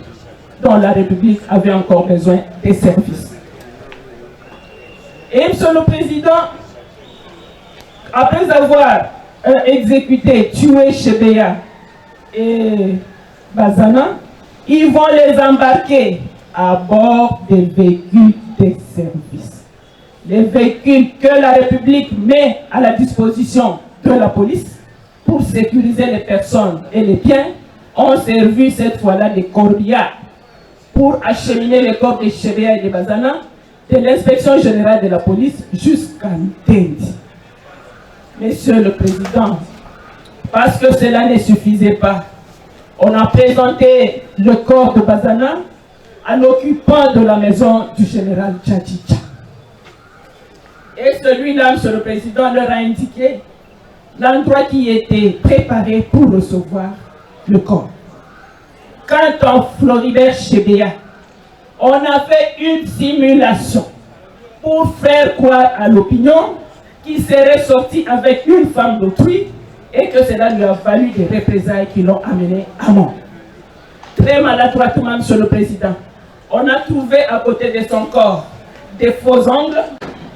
dont la République avait encore besoin des services. Et Monsieur le Président, après avoir exécuté, tué Chébéa et Bazana, ils vont les embarquer à bord des véhicules de service. Les véhicules que la République met à la disposition de la police pour sécuriser les personnes et les biens ont servi cette fois-là des corbillards pour acheminer les corps de Chébéa et de Bazana de l'inspection générale de la police jusqu'à Ntendi. Monsieur le Président, parce que cela ne suffisait pas, on a présenté le corps de Bazana à l'occupant de la maison du général Tchadjicha. Et celui-là, Monsieur le Président, leur a indiqué l'endroit qui était préparé pour recevoir le corps. Quant à Floribert Chébéa, on a fait une simulation pour faire croire à l'opinion qu'il serait sorti avec une femme d'autrui et que cela lui a valu des représailles qui l'ont amené à mort. Très maladroitement, Monsieur le Président, on a trouvé à côté de son corps des faux ongles,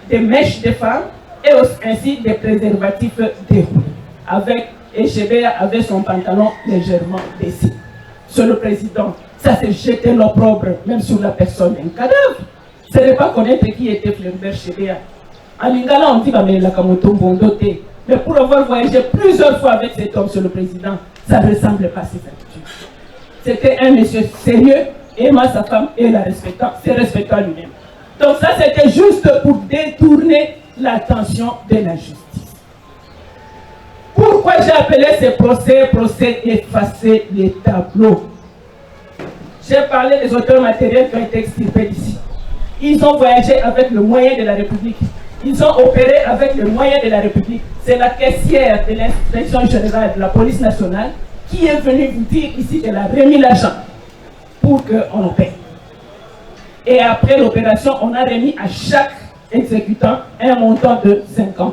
des mèches de femmes et ainsi des préservatifs déroulés. Et Chébéa avait son pantalon légèrement baissé. Monsieur le Président, ça s'est jeté l'opprobre même sur la personne d'un cadavre. Ce n'est pas connaître qui était Floribert Chébéa. En Lingala, on dit mais pour avoir voyagé plusieurs fois avec cet homme, Monsieur le Président, ça ne ressemble pas à ses attitudes. C'était un monsieur sérieux, aimant sa femme et la respectant, se respectant lui-même. Donc ça, c'était juste pour détourner l'attention de la justice. Pourquoi j'ai appelé ces procès effacer les tableaux? J'ai parlé des auteurs matériels qui ont été extirpés d'ici. Ils ont voyagé avec le moyen de la République. Ils ont opéré avec le moyen de la République. C'est la caissière de l'inspection générale de la police nationale qui est venue vous dire ici qu'elle a remis l'argent pour qu'on paie. Et après l'opération, on a remis à chaque exécutant un montant de $50.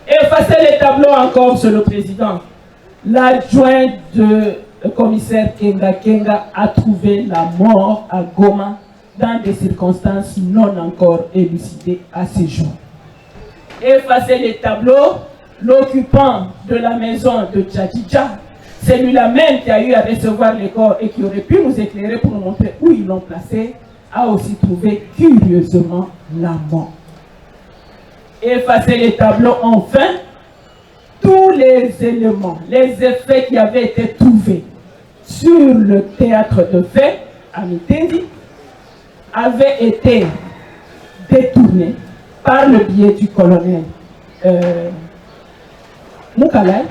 Effacer les tableaux encore, Monsieur le Président. L'adjoint du commissaire Kenga a trouvé la mort à Goma dans des circonstances non encore élucidées à ce jour. Effacer les tableaux, l'occupant de la maison de Tchadjicha, celui-là même qui a eu à recevoir les corps et qui aurait pu nous éclairer pour nous montrer où ils l'ont placé, a aussi trouvé curieusement la mort. Effacer les tableaux, enfin, tous les éléments, les effets qui avaient été trouvés sur le théâtre de fait à Ntendi avaient été détournés par le biais du colonel Moukalaï,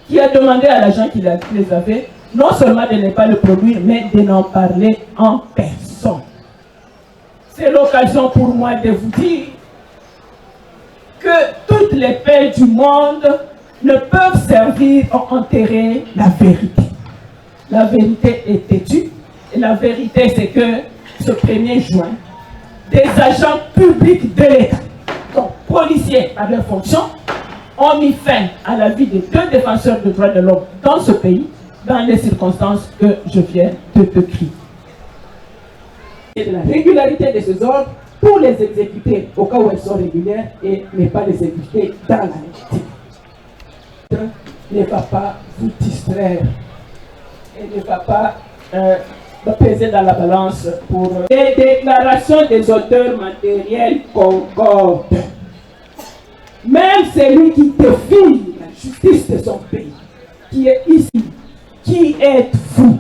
qui a demandé à l'agent qui les avait non seulement de ne pas le produire, mais de n'en parler en personne. C'est l'occasion pour moi de vous dire que toutes les peines du monde ne peuvent servir à enterrer la vérité. La vérité est têtue. Et la vérité, c'est que ce 1er juin, des agents publics de l'État, donc policiers par leur fonction, ont mis fin à la vie de 2 défenseurs des droits de l'homme dans ce pays, dans les circonstances que je viens de décrire. Et de la régularité de ces ordres pour les exécuter au cas où elles sont régulières et ne pas les exécuter dans la légitime. Ne va pas vous distraire et ne va pas peser dans la balance pour les déclarations des auteurs matériels concordent. Même celui qui défie la justice de son pays, qui est ici, qui est fou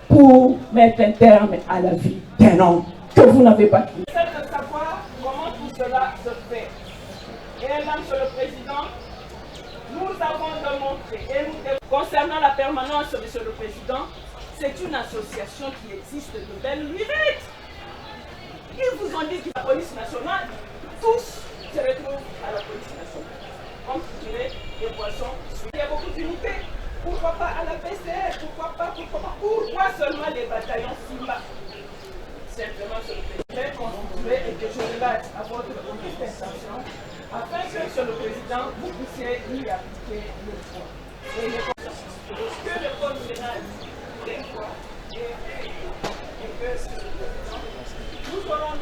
pour mettre un terme à la vie d'un homme que vous n'avez pas tué. C'est de savoir comment tout cela se fait. Et là, Monsieur le Président, nous avons démontré, et concernant la permanence, Monsieur le Président, c'est une association qui existe de belle lurette. Ils vous ont dit que la police nationale, tous se retrouvent à la police nationale. Comme tirer des poissons. Il y a beaucoup d'unités. Pourquoi pas à la PCR? Pourquoi seulement les bataillons Simba? Simplement, Monsieur le Président, constituer et que je relate à votre dispensation, afin que, Monsieur le Président, vous puissiez y appliquer le droit. Et les que le code pénal prévoit et que nous aurons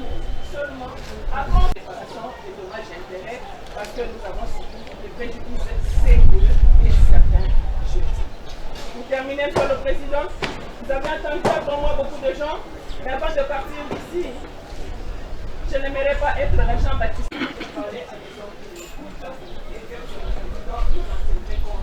seulement à prendre réparation des dommages et intérêts parce que nous avons subi des préjudices sérieux et certains jetés. Pour terminer, Monsieur le Président, vous avez entendu avant moi beaucoup de gens, mais avant de partir d'ici, je n'aimerais pas être Jean-Baptiste pour parler à des gens qui écoutent et que le Président nous enseigne qu'on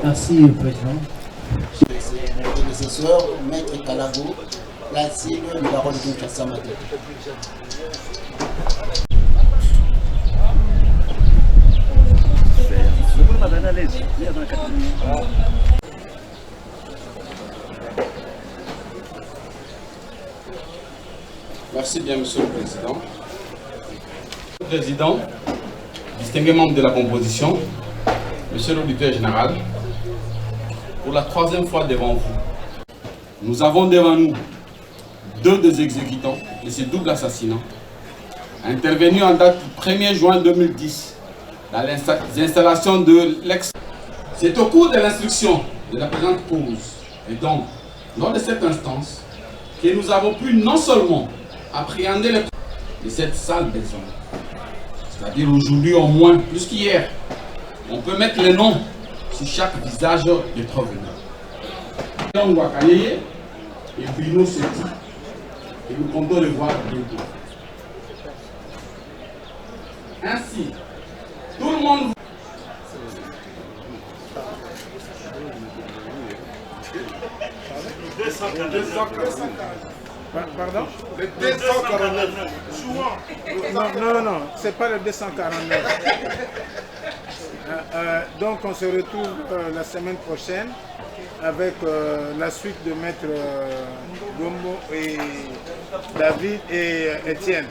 Merci, Président. Mon prédécesseur, Maître Kalabo, la signe du baron de Kinshasa Matin. Merci bien, Monsieur le Président. Président, distingués membres de la composition, Monsieur l'auditeur général, pour la 3e fois devant vous, nous avons devant nous 2 des exécutants de ce double assassinat, intervenus en date du 1er juin 2010 dans les installations de l'ex. C'est au cours de l'instruction de la présente cause, et donc lors de cette instance, que nous avons pu non seulement appréhender les de cette sale personne, c'est-à-dire aujourd'hui au moins, plus qu'hier, on peut mettre les noms sur chaque visage de provenant. On voit Kayeye et Bruno Seti, et nous comptons le voir bientôt. Ainsi, tout le monde. Pardon? Le 249. Non, c'est pas le 249. Donc on se retrouve la semaine prochaine avec la suite de Maître Gombo et David et Étienne.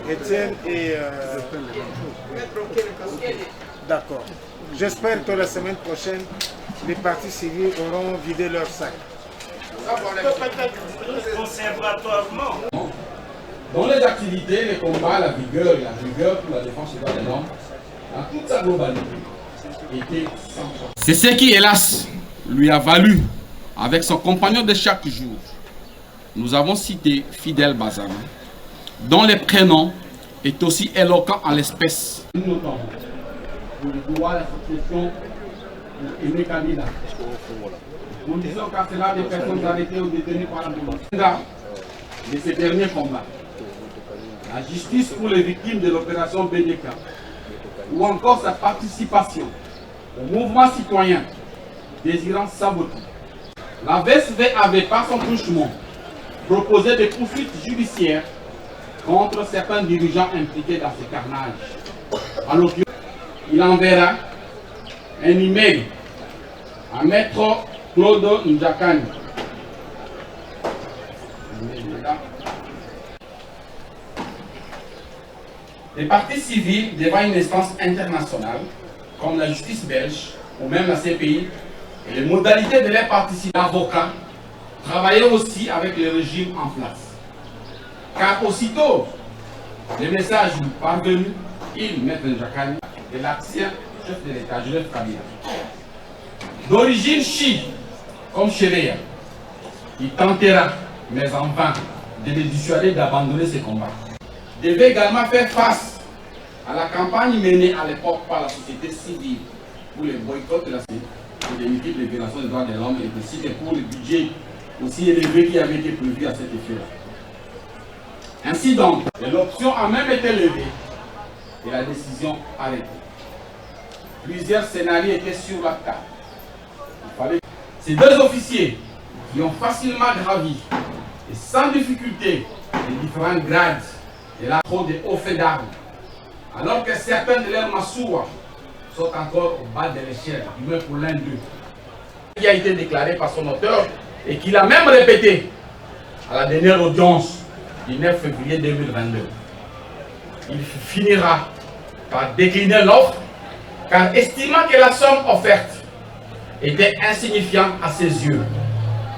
Étienne et... D'accord. J'espère que la semaine prochaine, les partis civils auront vidé leur sac. Conservatoirement. Dans les activités, les combats, la vigueur et la rigueur pour la défense des droits de l'homme, dans toute sa globalité, était sans faute. C'est ce qui, hélas, lui a valu, avec son compagnon de chaque jour, nous avons cité Fidel Bazana, dont le prénom est aussi éloquent en l'espèce. Notamment pour le droit à la succession pour Aimé Kabila. Conditions carcérales des personnes arrêtées ou détenues par la police. De ces derniers combats. la justice pour les victimes de l'opération BDK, ou encore sa participation au mouvement citoyen désirant saboter. La VSV avait, par son truchement, proposé des poursuites judiciaires contre certains dirigeants impliqués dans ce carnage. En l'occurrence, il enverra un email à Maître Claude Njakani. Les parties civiles devant une instance internationale, comme la justice belge ou même la CPI, et les modalités de leur participation d'avocats, travaillaient aussi avec le régime en place. Car aussitôt, les messages parvenus, il, Maître Njakani, et l'ancien chef de l'État, Joseph Kabila, d'origine chi, comme Cheveya, il tentera, mais en vain, de les dissuader d'abandonner ces combats. Devait également faire face à la campagne menée à l'époque par la société civile pour le boycott de la société et des multiples violations des droits de l'homme et aussi pour le budget aussi élevé qui avait été prévu à cet effet-là. Ainsi donc, l'option a même été levée et la décision arrêtée. Plusieurs scénarios étaient sur la table. Ces deux officiers qui ont facilement gravi et sans difficulté les différents grades et la trop de hauts faits d'armes, alors que certains de leurs massoua sont encore au bas de l'échelle, du moins pour l'un d'eux, qui a été déclaré par son auteur et qu'il a même répété à la dernière audience du 9 février 2022. Il finira par décliner l'offre car estimant que la somme offerte était insignifiante à ses yeux,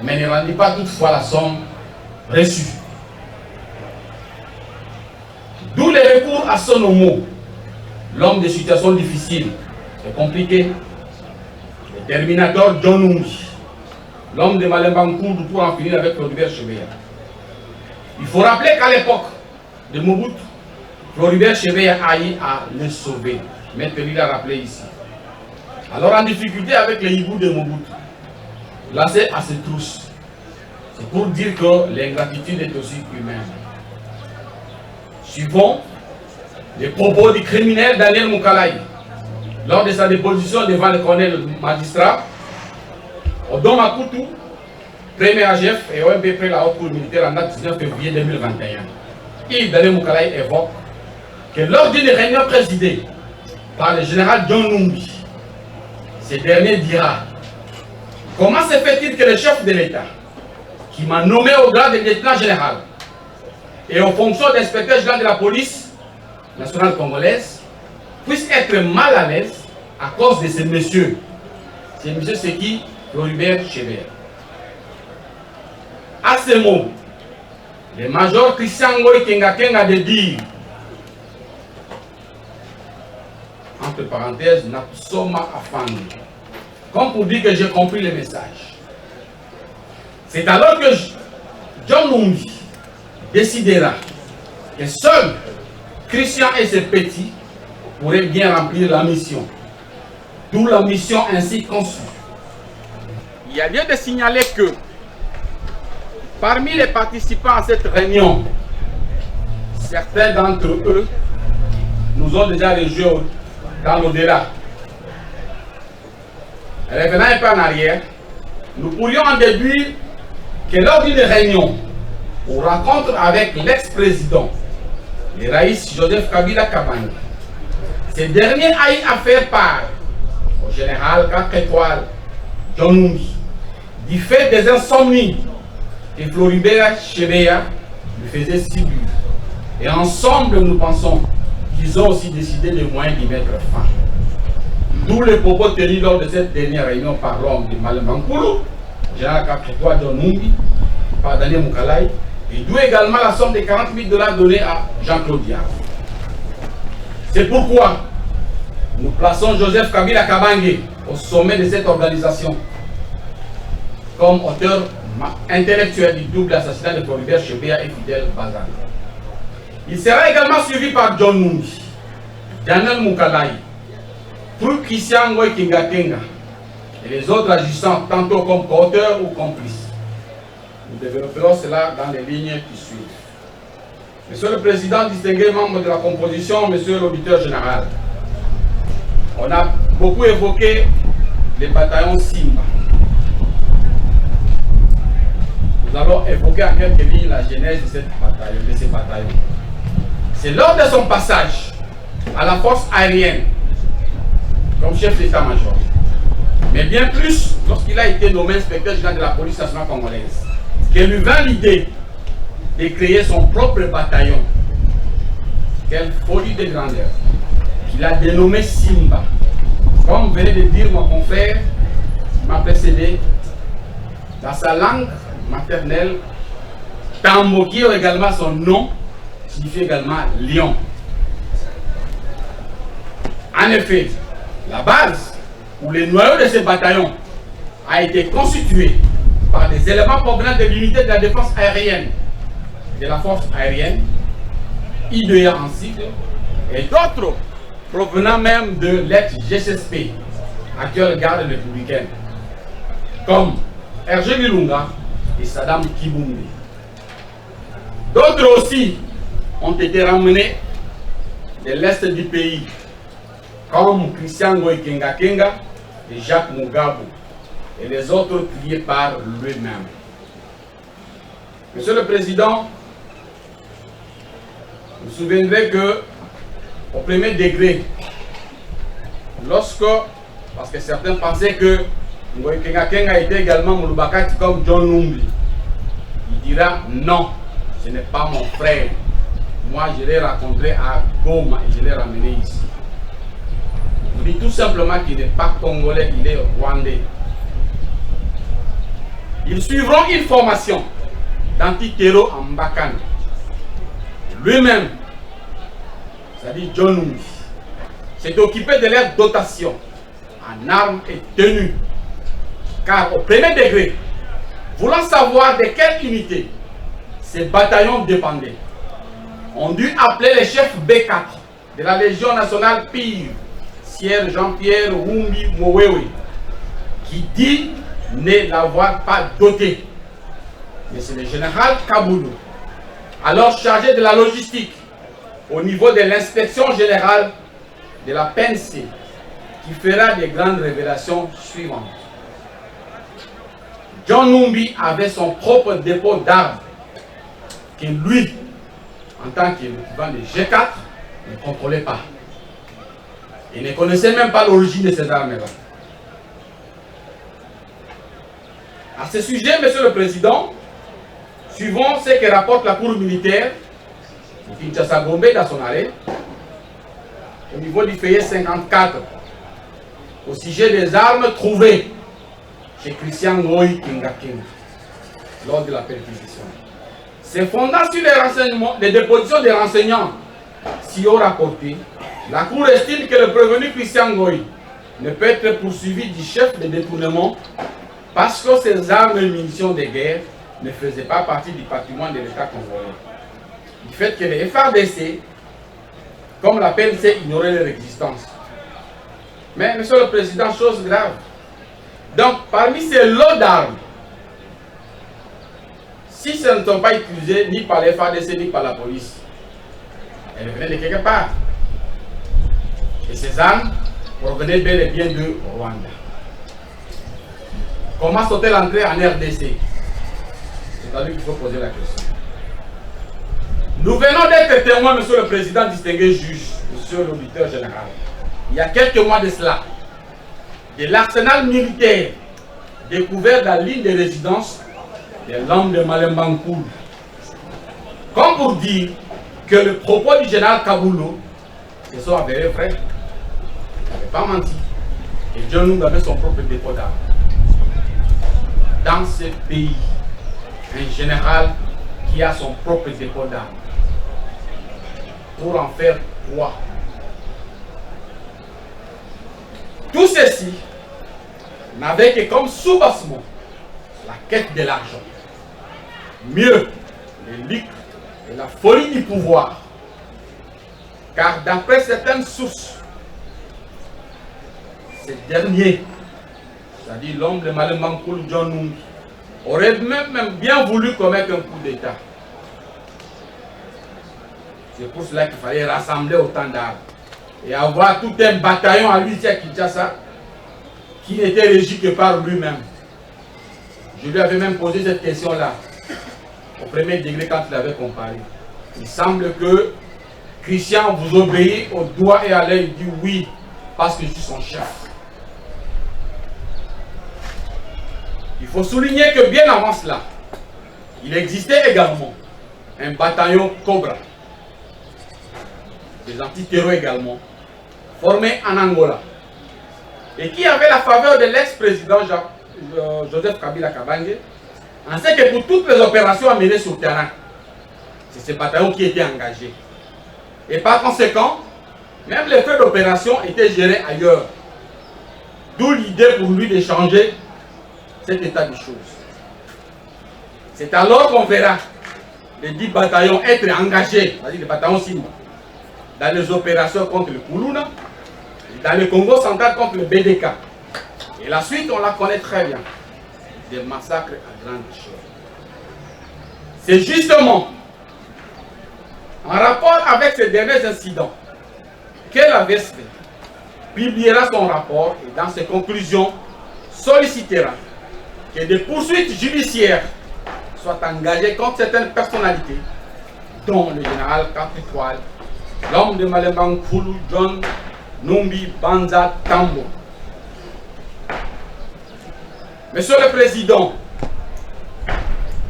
mais ne rendit pas toutefois la somme reçue. D'où le recours à son homo, l'homme de situations difficiles et compliquées, le terminateur John Numbi, l'homme de Malembankoudou pour en finir avec Floribert Chebeya. Il faut rappeler qu'à l'époque de Mobutu, Floribert Chebeya a eu à le sauver. Maître il l'a rappelé ici. Alors en difficulté avec les hiboux de Mobutu, lancé à ses trousses. C'est pour dire que l'ingratitude est aussi humaine. Suivons les propos du criminel Daniel Moukalaï lors de sa déposition devant le colonel magistrat Odon Makutu, premier AGF et OMP près la haute cour militaire en date 19 février 2021. Il, Daniel Moukalaï, évoque que lors d'une réunion présidée par le général John Numbi, ce dernier dira: comment se fait-il que le chef de l'État, qui m'a nommé au grade de lieutenant général et aux fonctions d'inspecteur général de la police nationale congolaise, puisse être mal à l'aise à cause de ce monsieur. Ce monsieur, c'est qui? Floribert Chebeya. À ce mot, le major Christian Ngoy Kenga de dire, entre parenthèses, Nakusoma Afandi, comme pour dire que j'ai compris le message. C'est alors que John Numbi décidera que seul Christian et ses petits pourraient bien remplir la mission. D'où la mission ainsi conçue. Il y a lieu de signaler que parmi les participants à cette réunion, certains d'entre eux nous ont déjà rejoints dans l'au-delà. Revenant un peu en arrière, nous pourrions en déduire que lors d'une réunion ou rencontre avec l'ex-président, le Raïs Joseph Kabila Kabange, ce dernier a eu à faire part au général 4 étoiles John Numbi du fait des insomnies que Floribert Chebeya lui faisait subir. Et ensemble, nous pensons qu'ils ont aussi décidé de moyens d'y mettre fin. D'où les propos tenus lors de cette dernière réunion par l'homme de Malembankoudou, général 4 étoiles John Numbi, par Daniel Moukalaï, et d'où également la somme de $40 000 donnée à Jean-Claude Diaz. C'est pourquoi nous plaçons Joseph Kabila Kabange au sommet de cette organisation comme auteur intellectuel du double assassinat de Floribert Chebeya et Fidel Bazan. Il sera également suivi par John Numbi, Daniel Moukalaï, Truc Christian Ngoy Kingakenga et les autres agissant tantôt comme co-auteurs ou complices. Nous développerons cela dans les lignes qui suivent. Monsieur le Président, distingué membre de la composition, Monsieur l'auditeur général, on a beaucoup évoqué les bataillons Simba. Nous allons évoquer en quelques lignes la genèse de ces bataillons. C'est lors de son passage à la force aérienne comme chef d'état-major, mais bien plus lorsqu'il a été nommé inspecteur général de la police nationale congolaise, qu'il lui vint l'idée de créer son propre bataillon. Quelle folie de grandeur! Il a dénommé Simba. Comme venait de dire mon confrère qui m'a précédé, dans sa langue maternelle, Tambo, qui est également son nom, signifie également lion. En effet, la base ou le noyau de ce bataillon a été constitué par des éléments provenant de l'unité de la défense aérienne, de la force aérienne, IDEA en sigle, et d'autres provenant même de l'ex-GSSP, actuelle garde républicaine, comme Hergé Milunga et Saddam Kibumbe. D'autres aussi ont été ramenés de l'est du pays, comme Christian Ngoï Kenga Kenga et Jacques Mugabe, et les autres criés par lui-même. Monsieur le Président, vous vous souviendrez que au premier degré, parce que certains pensaient que Ngoï Kenga Kenga était également Moulubakati comme John Numbi, il dira non, ce n'est pas mon frère. Moi, je l'ai rencontré à Goma et je l'ai ramené ici. Il dit tout simplement qu'il n'est pas congolais, il est rwandais. Ils suivront une formation d'anti-terreau en Mbakane. Lui-même, c'est-à-dire John Numbi, s'est occupé de leur dotation en armes et tenues. Car au premier degré, voulant savoir de quelle unité ces bataillons dépendaient, ont dû appeler les chefs B4 de la Légion nationale Pire, Sieur Jean-Pierre Wumbi Mowewe, qui dit ne l'avoir pas doté. Mais c'est le général Kaboulou, alors chargé de la logistique au niveau de l'inspection générale de la PNC, qui fera des grandes révélations suivantes. John Numbi avait son propre dépôt d'armes que lui, en tant qu'équivalent de G4, ne contrôlait pas. Il ne connaissait même pas l'origine de ces armes-là. À ce sujet, Monsieur le Président, suivons ce que rapporte la Cour militaire de Kinshasa Gombe dans son arrêt, au niveau du feuillet 54, au sujet des armes trouvées chez Christian Ngoï Kenga Kenga lors de la perquisition. Se fondant sur les renseignements, les dépositions des renseignants si haut rapportés, la Cour estime que le prévenu Christian Ngoï ne peut être poursuivi du chef de détournement parce que ces armes et munitions de guerre ne faisaient pas partie du patrimoine de l'État congolais. Du fait que les FARDC, comme la PNC, ignoraient leur existence. Mais, Monsieur le Président, chose grave. Donc, parmi ces lots d'armes, si ce ne sont pas utilisés ni par les FARDC ni par la police, elles venaient de quelque part. Et ces armes provenaient bel et bien de Rwanda. Comment sont-elles entrées en RDC? C'est à lui qu'il faut poser la question. Nous venons d'être témoins, Monsieur le Président, distingué juge, Monsieur l'auditeur général, il y a quelques mois de cela, de l'arsenal militaire découvert dans l'île de résidence de l'homme de Malembankoul. Comme pour dire que le propos du général Kaboulou se sont avérés vrais. Il n'avait pas menti. Et John Numbi avait son propre dépôt d'armes. Dans ce pays, un général qui a son propre dépôt d'armes. Pour en faire quoi? Tout ceci n'avait que comme soubassement la quête de l'argent. Mieux, les lucres et la folie du pouvoir. Car d'après certaines sources, ces derniers, c'est-à-dire l'homme de Malembankoul, John Numbi, aurait même bien voulu commettre un coup d'État. C'est pour cela qu'il fallait rassembler autant d'armes et avoir tout un bataillon à lui ici à Kinshasa qui n'était régi que par lui-même. Je lui avais même posé cette question-là au premier degré quand il avait comparé. Il semble que Christian vous obéit au doigt et à l'œil, il dit oui, parce que je suis son chef. Il faut souligner que bien avant cela, il existait également un bataillon Cobra, des antiterroristes également, formé en Angola, et qui avait la faveur de l'ex-président Joseph Kabila Kabange, ainsi que pour toutes les opérations à mener sur le terrain. C'est ce bataillon qui était engagé. Et par conséquent, même les feux d'opération étaient gérés ailleurs. D'où l'idée pour lui de changer cet état de choses. C'est alors qu'on verra les 10 bataillons être engagés, c'est-à-dire les bataillons Simba, dans les opérations contre le Koulouna, dans le Congo central contre le BDK. Et la suite, on la connaît très bien. Des massacres à grande échelle. C'est justement en rapport avec ces derniers incidents que la VSV publiera son rapport et dans ses conclusions sollicitera que des poursuites judiciaires soient engagées contre certaines personnalités, dont le général Capricoal, l'homme de Malemba Nkulu, John Numbi Banza Tambo. Monsieur le Président,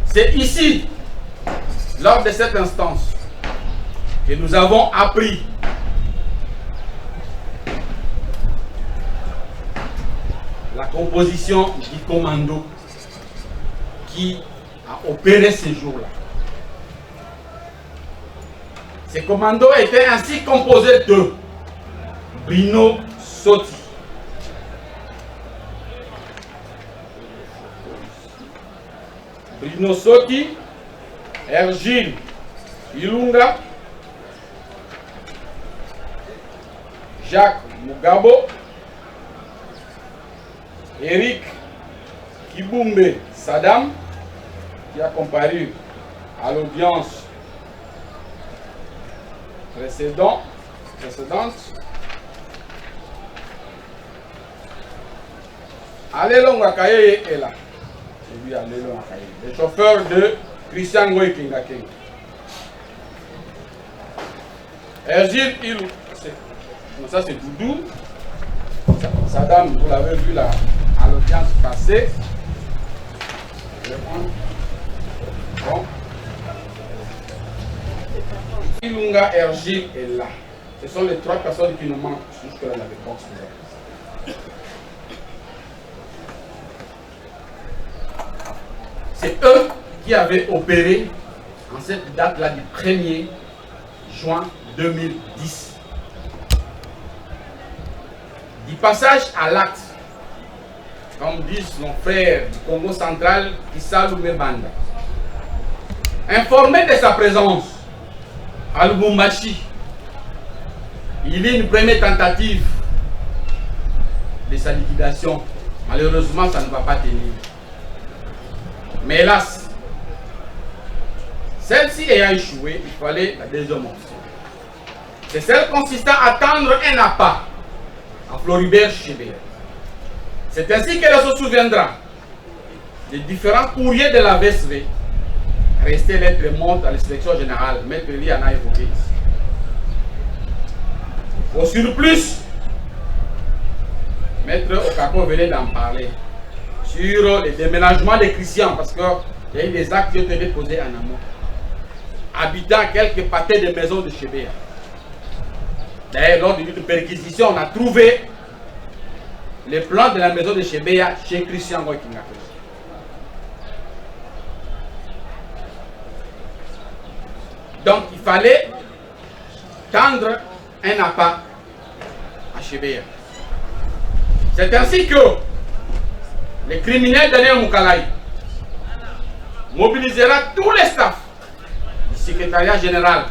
c'est ici, lors de cette instance, que nous avons appris la composition du commando qui a opéré ces jours-là. Ces commandos étaient ainsi composés de Bruno Soti, Ergile Ilunga, Jacques Mugabo, Eric Kibumbe Sadam, qui a comparu à l'audience précédente. Alelo Ngakaye est là. C'est lui, Alelo Ngakaye. Le chauffeur de Christian Ngoy Kingakenga. Ergile Ilou. Ça c'est Doudou. Sadam, vous l'avez vu là à l'audience passée. Bon. Ilunga Ergile est là. Ce sont les 3 personnes qui nous manquent jusque là avec Box. C'est eux qui avaient opéré en cette date-là du 1er juin 2010. Du passage à l'acte, comme disent nos frères du Congo central, Kissalume Banda, informé de sa présence à Lubumbashi, il y a une première tentative de sa liquidation. Malheureusement, ça ne va pas tenir. Mais hélas, celle-ci ayant échoué, il fallait la deuxième option. C'est celle consistant à tendre un appât à Floribert Chebeya. C'est ainsi qu'elle se souviendra des différents courriers de la VSV, restés lettres mortes à l'inspection générale, Maître Eli en a évoqué ici. Au surplus, Maître Okako venait d'en parler, sur les déménagements des Christians, parce qu'il y a eu des actes qui ont été posés en amont, habitant quelques pâtés de maisons de Chebeya. D'ailleurs, lors d'une perquisition, on a trouvé les plans de la maison de Chebeya chez Christian Ngoy Kingakenga. Donc, il fallait tendre un appât à Chebeya. C'est ainsi que les criminels Daniel Moukalai mobilisera tous les staffs du secrétariat général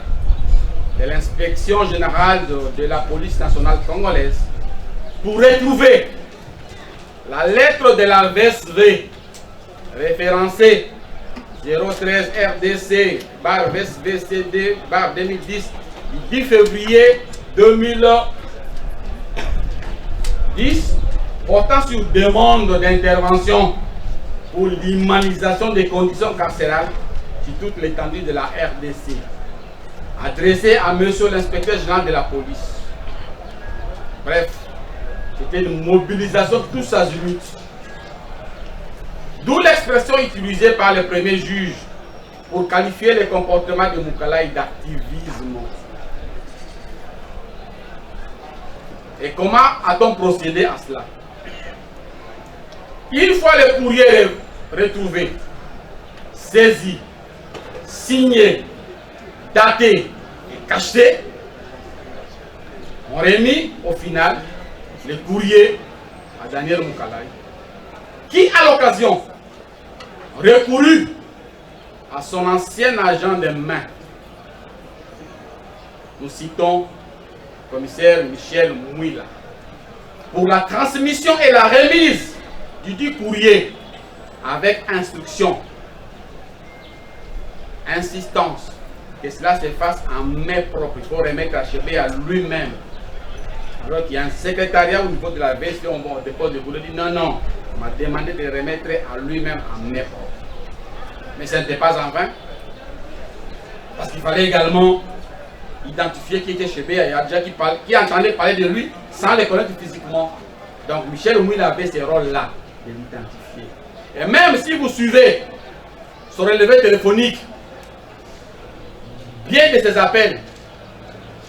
de l'inspection générale de la police nationale congolaise pour retrouver la lettre de la VSV référencée 013 RDC /VSVCD /2010 du 10 février 2010 portant sur demande d'intervention pour l'humanisation des conditions carcérales sur toute l'étendue de la RDC, adressé à monsieur l'inspecteur général de la police. Bref, c'était une mobilisation tous azimuts. D'où l'expression utilisée par le premier juge pour qualifier les comportements de Moukalay d'activisme. Et comment a-t-on procédé à cela? Une fois le courrier retrouvé, saisi, signé, daté et caché, on remet au final le courrier à Daniel Moukalay, qui à l'occasion recourut à son ancien agent de main. Nous citons le commissaire Michel Mouila pour la transmission et la remise du dit courrier avec instruction, insistance que cela se fasse en main propre. Il faut remettre à Chébé à lui-même. Alors qu'il y a un secrétariat au niveau de la VST, on dépose le courrier, dit non, non, on m'a demandé de remettre à lui-même en main propre. Mais ce n'était pas en vain, parce qu'il fallait également identifier qui était Chébé. Il y a déjà qui entendait parler de lui sans le connaître physiquement. Donc Michel Mouila avait ce rôle-là de l'identifier. Et même si vous suivez son relevé téléphonique, bien de ses appels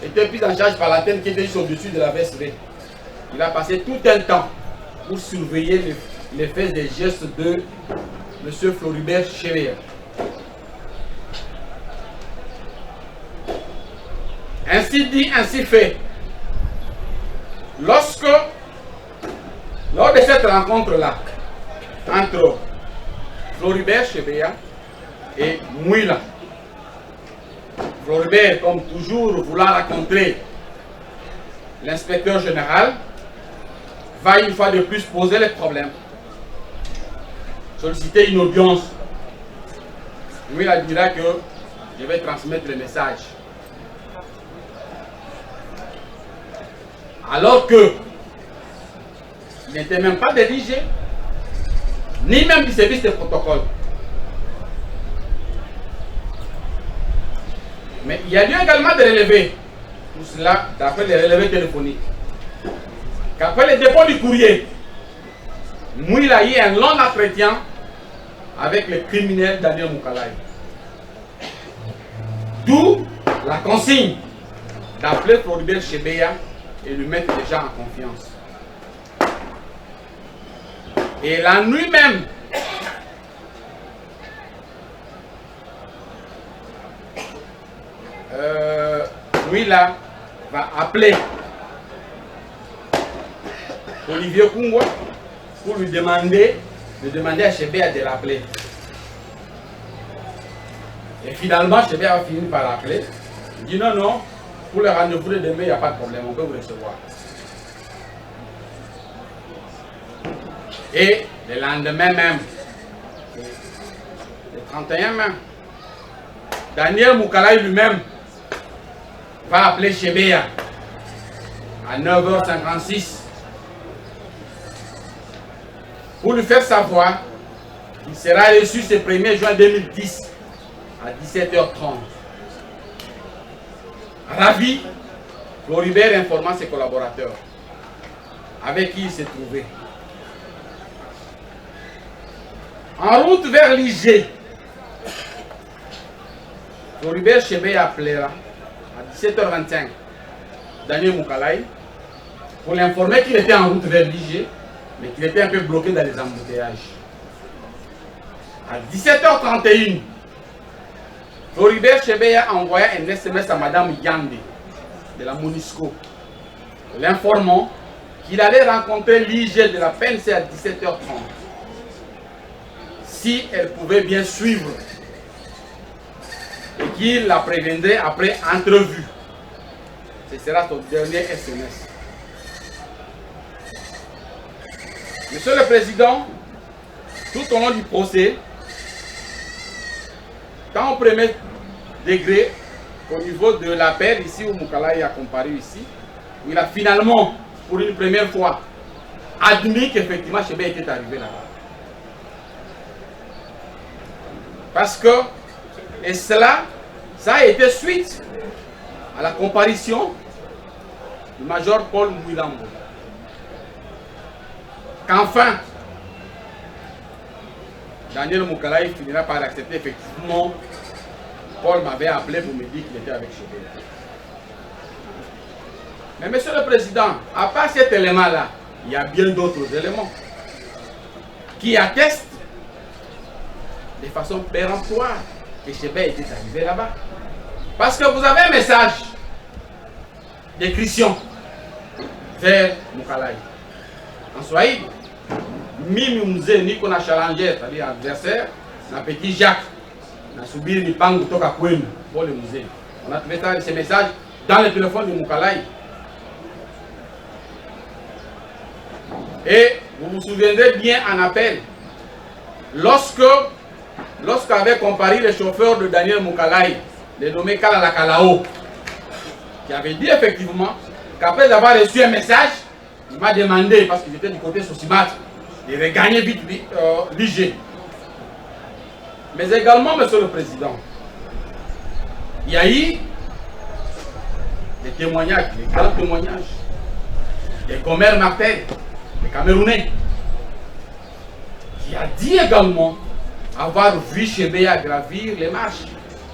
étaient pris en charge par l'antenne qui était au-dessus de la VSV. Il a passé tout un temps pour surveiller les faits et gestes de M. Floribert Chebeya. Ainsi dit, ainsi fait. Lors de cette rencontre-là, entre Floribert Chebeya et Mouila, Floribert, comme toujours, voulant rencontrer l'inspecteur général, va une fois de plus poser les problèmes, solliciter une audience. Mouila dira que je vais transmettre le message. Alors que il n'était même pas dirigé, ni même du service de protocole. Mais il y a lieu également de relever tout cela d'après les relevés téléphoniques. Qu'après le dépôt du courrier, Mouila a eu un long entretien avec le criminel Daniel Moukalay. D'où la consigne d'appeler Floribert Chebeya et lui mettre déjà en confiance. Et la nuit même, Mouila va appeler Olivier Kungwa pour lui demander à Chebeya de l'appeler. Et finalement, Chebeya va finir par l'appeler. Il dit non, non, pour le rendez-vous de demain, il n'y a pas de problème, on peut vous recevoir. Et le lendemain même, le 31 mai, Daniel Moukalay lui-même va appeler Chebeya à 9h56 pour lui faire savoir qu'il sera reçu ce 1er juin 2010 à 17h30. Ravi, Floribert informant ses collaborateurs avec qui il s'est trouvé. En route vers l'IG, Floribert Chebeya appellera à 17h25 Daniel Moukalay pour l'informer qu'il était en route vers l'IG, mais qu'il était un peu bloqué dans les embouteillages. À 17h31, Floribert Chebeya envoya un SMS à Madame Yande de la MONUSCO, l'informant qu'il allait rencontrer l'IG de la PNC à 17h30. Si elle pouvait bien suivre et qu'il la préviendrait après entrevue. Ce sera son dernier SMS. Monsieur le Président, tout au long du procès, tant au premier degré au niveau de l'appel ici où Moukalai a comparu ici, il a finalement, pour une première fois, admis qu'effectivement Chébé était arrivé là-bas. Parce que, et cela, ça a été suite à la comparution du major Paul Mouilambo. Qu'enfin, Daniel Moukalai finira par accepter effectivement. Paul m'avait appelé pour me dire qu'il était avec Chébé. Mais monsieur le président, à part cet élément-là, il y a bien d'autres éléments qui attestent de façon péremptoire que Chébé était arrivé là-bas. Parce que vous avez un message de Christian vers Moukalai. En Swahili, Mimi Mouze, ni qu'on a challengé, c'est-à-dire adversaire, na petit Jacques, na subir ni pangu toka kwenu, pour le musée. On a trouvé ces messages dans le téléphone de Moukalai. Et vous vous souviendrez bien en appel, lorsqu'avait comparé le chauffeur de Daniel Moukalai, le nommé Kalala Kalao, qui avait dit effectivement qu'après avoir reçu un message, il m'a demandé, parce qu'il était du côté Sosimat, de regagner vite l'IG. Mais également, monsieur le président, il y a eu des témoignages, des grands témoignages, des Gomer Martel, des Camerounais, qui a dit également avoir vu Chébé gravir les marches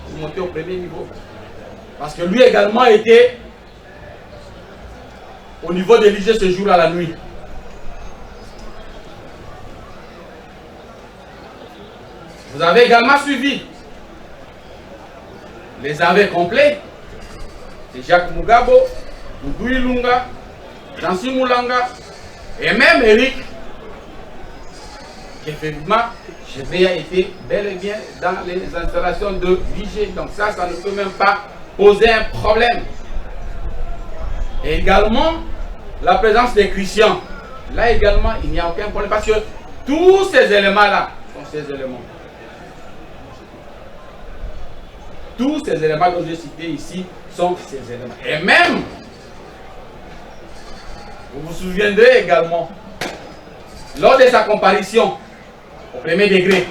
pour monter au premier niveau. Parce que lui également était au niveau de l'IG ce jour-là la nuit. Vous avez également suivi les aveux complets de Jacques Mugabo, Doudou Ilunga, Jansi Moulanga et même Eric, qu'effectivement Chébé a été bel et bien dans les installations de l'IG. Donc ça ne peut même pas poser un problème. Et également, la présence des Christians. Là également, il n'y a aucun problème parce que tous ces éléments-là sont ces éléments. Tous ces éléments que j'ai cités ici sont ces éléments. Et même, vous vous souviendrez également, lors de sa comparution au premier degré,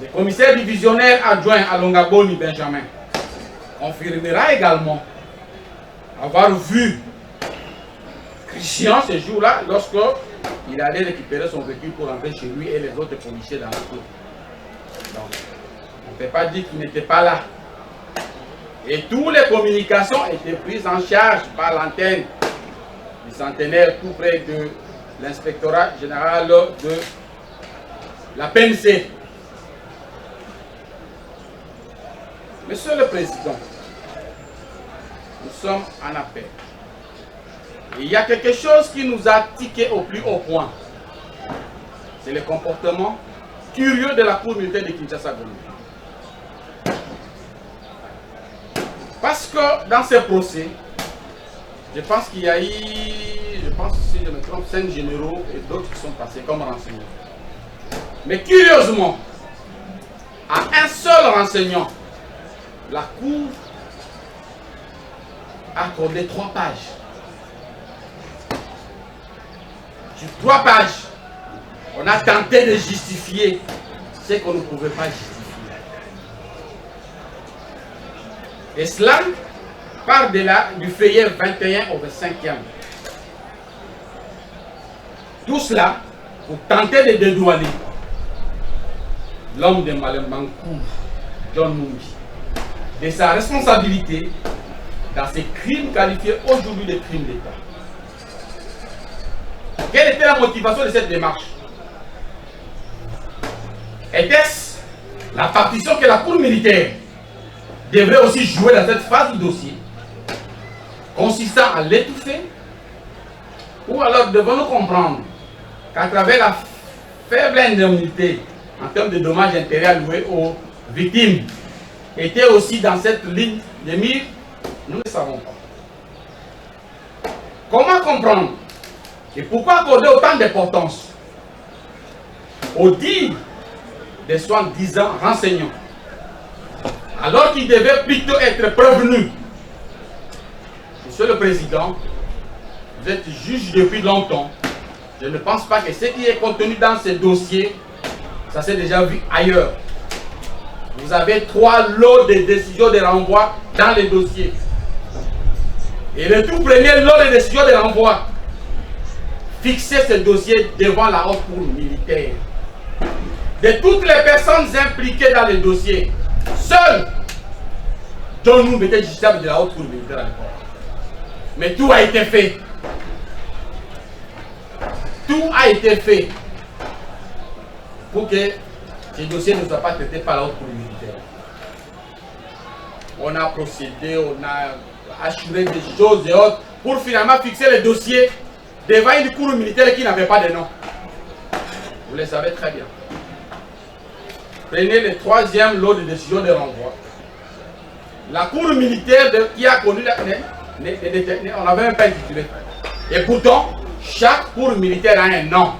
le commissaire divisionnaire adjoint à Longaboni, Benjamin, confirmera également avoir vu Christian ce jour-là lorsqu'il allait récupérer son véhicule pour rentrer chez lui et les autres policiers dans la cour. Donc, on ne peut pas dire qu'il n'était pas là. Et toutes les communications étaient prises en charge par l'antenne du centenaire tout près de l'inspectorat général de la PNC. Monsieur le Président, nous sommes en appel. Il y a quelque chose qui nous a tiqué au plus haut point. C'est le comportement curieux de la Cour militaire de Kinshasa-Gombe. Parce que dans ces procès, je pense qu'il y a eu, si je me trompe, 5 généraux et d'autres qui sont passés comme renseignants. Mais curieusement, à un seul renseignant, la Cour a accordé 3 pages. Sur 3 pages, on a tenté de justifier ce qu'on ne pouvait pas justifier. Et cela part de là, du feuillet 21 au 25e. Tout cela pour tenter de dédouaner l'homme de Malembankou, John Numbi, de sa responsabilité dans ces crimes qualifiés aujourd'hui de crimes d'État. Quelle était la motivation de cette démarche? Était-ce la partition que la Cour militaire devrait aussi jouer dans cette phase du dossier, consistant à l'étouffer, ou alors devons-nous comprendre qu'à travers la faible indemnité en termes de dommages intérêts alloués aux victimes, était aussi dans cette ligne de mire? Nous ne savons pas. Comment comprendre et pourquoi accorder autant d'importance aux dires des soi-disant renseignants, alors qu'il devait plutôt être prévenu. Monsieur le Président, vous êtes juge depuis longtemps. Je ne pense pas que ce qui est contenu dans ces dossiers, ça s'est déjà vu ailleurs. Vous avez 3 lots de décisions de renvoi dans les dossiers. Et le tout premier lot de décisions de renvoi, fixez ce dossier devant la haute cour militaire. De toutes les personnes impliquées dans les dossiers, seul John Numbi était justiciable de la haute cour militaire à l'époque. Mais tout a été fait. Tout a été fait pour que ces dossiers ne soient pas traités par la haute cour militaire. On a procédé, on a assuré des choses et autres pour finalement fixer les dossiers devant une cour militaire qui n'avait pas de nom. Vous le savez très bien. Prenez le 3e lot de décision de renvoi. La cour militaire qui a connu on n'avait même pas intitulé. Et pourtant, chaque cour militaire a un nom.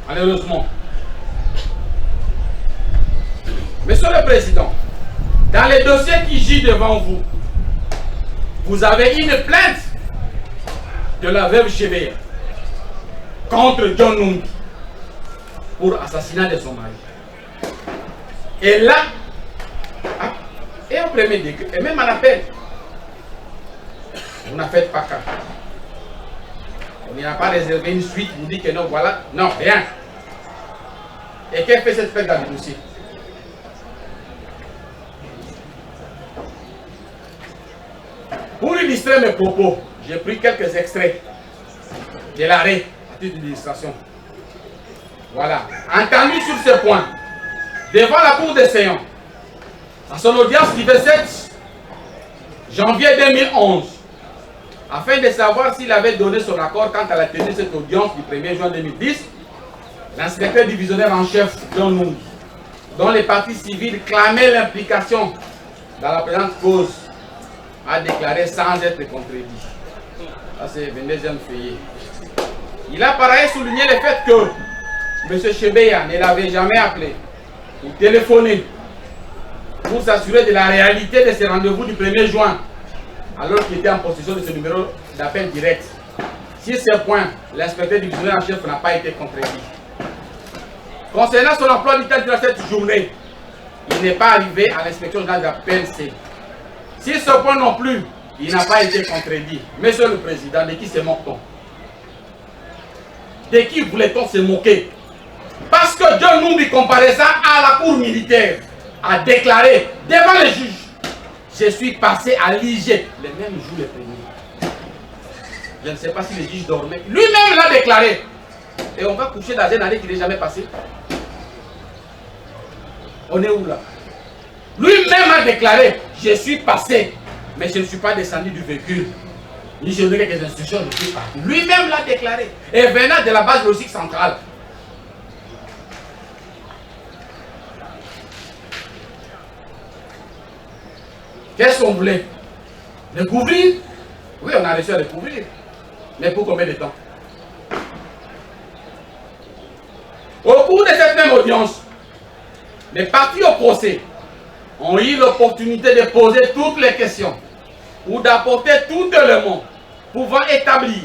Malheureusement. Monsieur le Président, dans les dossiers qui gît devant vous, vous avez une plainte de la veuve Chebeya contre John Numbi pour assassinat de son mari. Et là, et au premier degré, et même à l'appel, vous n'en faites pas cas. On n'y a pas réservé une suite, vous dites que non, voilà, non, rien. Et qu'est-ce que fait cette plainte dans le dossier? Pour illustrer mes propos, j'ai pris quelques extraits de l'arrêt à titre d'illustration. Voilà. Entendu sur ce point, devant la Cour des séances, à son audience du 27 janvier 2011, afin de savoir s'il avait donné son accord quant à la tenue de cette audience du 1er juin 2010, l'inspecteur divisionnaire en chef John Numbi, dont les parties civiles clamaient l'implication dans la présente cause, a déclaré sans être contredit. Ça c'est le 22e feuillet. Il a par ailleurs souligné le fait que M. Chebeya ne l'avait jamais appelé ou téléphoné pour s'assurer de la réalité de ce rendez-vous du 1er juin, alors qu'il était en possession de ce numéro d'appel direct. Sur ce point, l'inspecteur divisionnaire en chef n'a pas été contredit. Concernant son emploi du temps de cette journée, il n'est pas arrivé à l'inspection générale de la PNC. Sur ce point non plus, il n'a pas été contredit. Monsieur le Président, de qui se moque-t-on? De qui voulait-on se moquer? Parce que John Numbi comparaissant à la cour militaire a déclaré devant les juges: je suis passé à l'IG le même jour le premier. Je ne sais pas si les juges dormaient. Lui-même l'a déclaré. Et on va coucher dans une année qui n'est jamais passée. On est où là? Lui-même a déclaré: je suis passé, mais je ne suis pas descendu du véhicule. Ni je n'ai quelques instructions, je suis parti. Lui-même l'a déclaré. Et venant de la base logistique centrale. Qu'est-ce qu'on voulait? Découvrir? Oui, on a réussi à découvrir. Mais pour combien de temps? Au cours de cette même audience, les parties au procès ont eu l'opportunité de poser toutes les questions ou d'apporter tout élément pouvant établir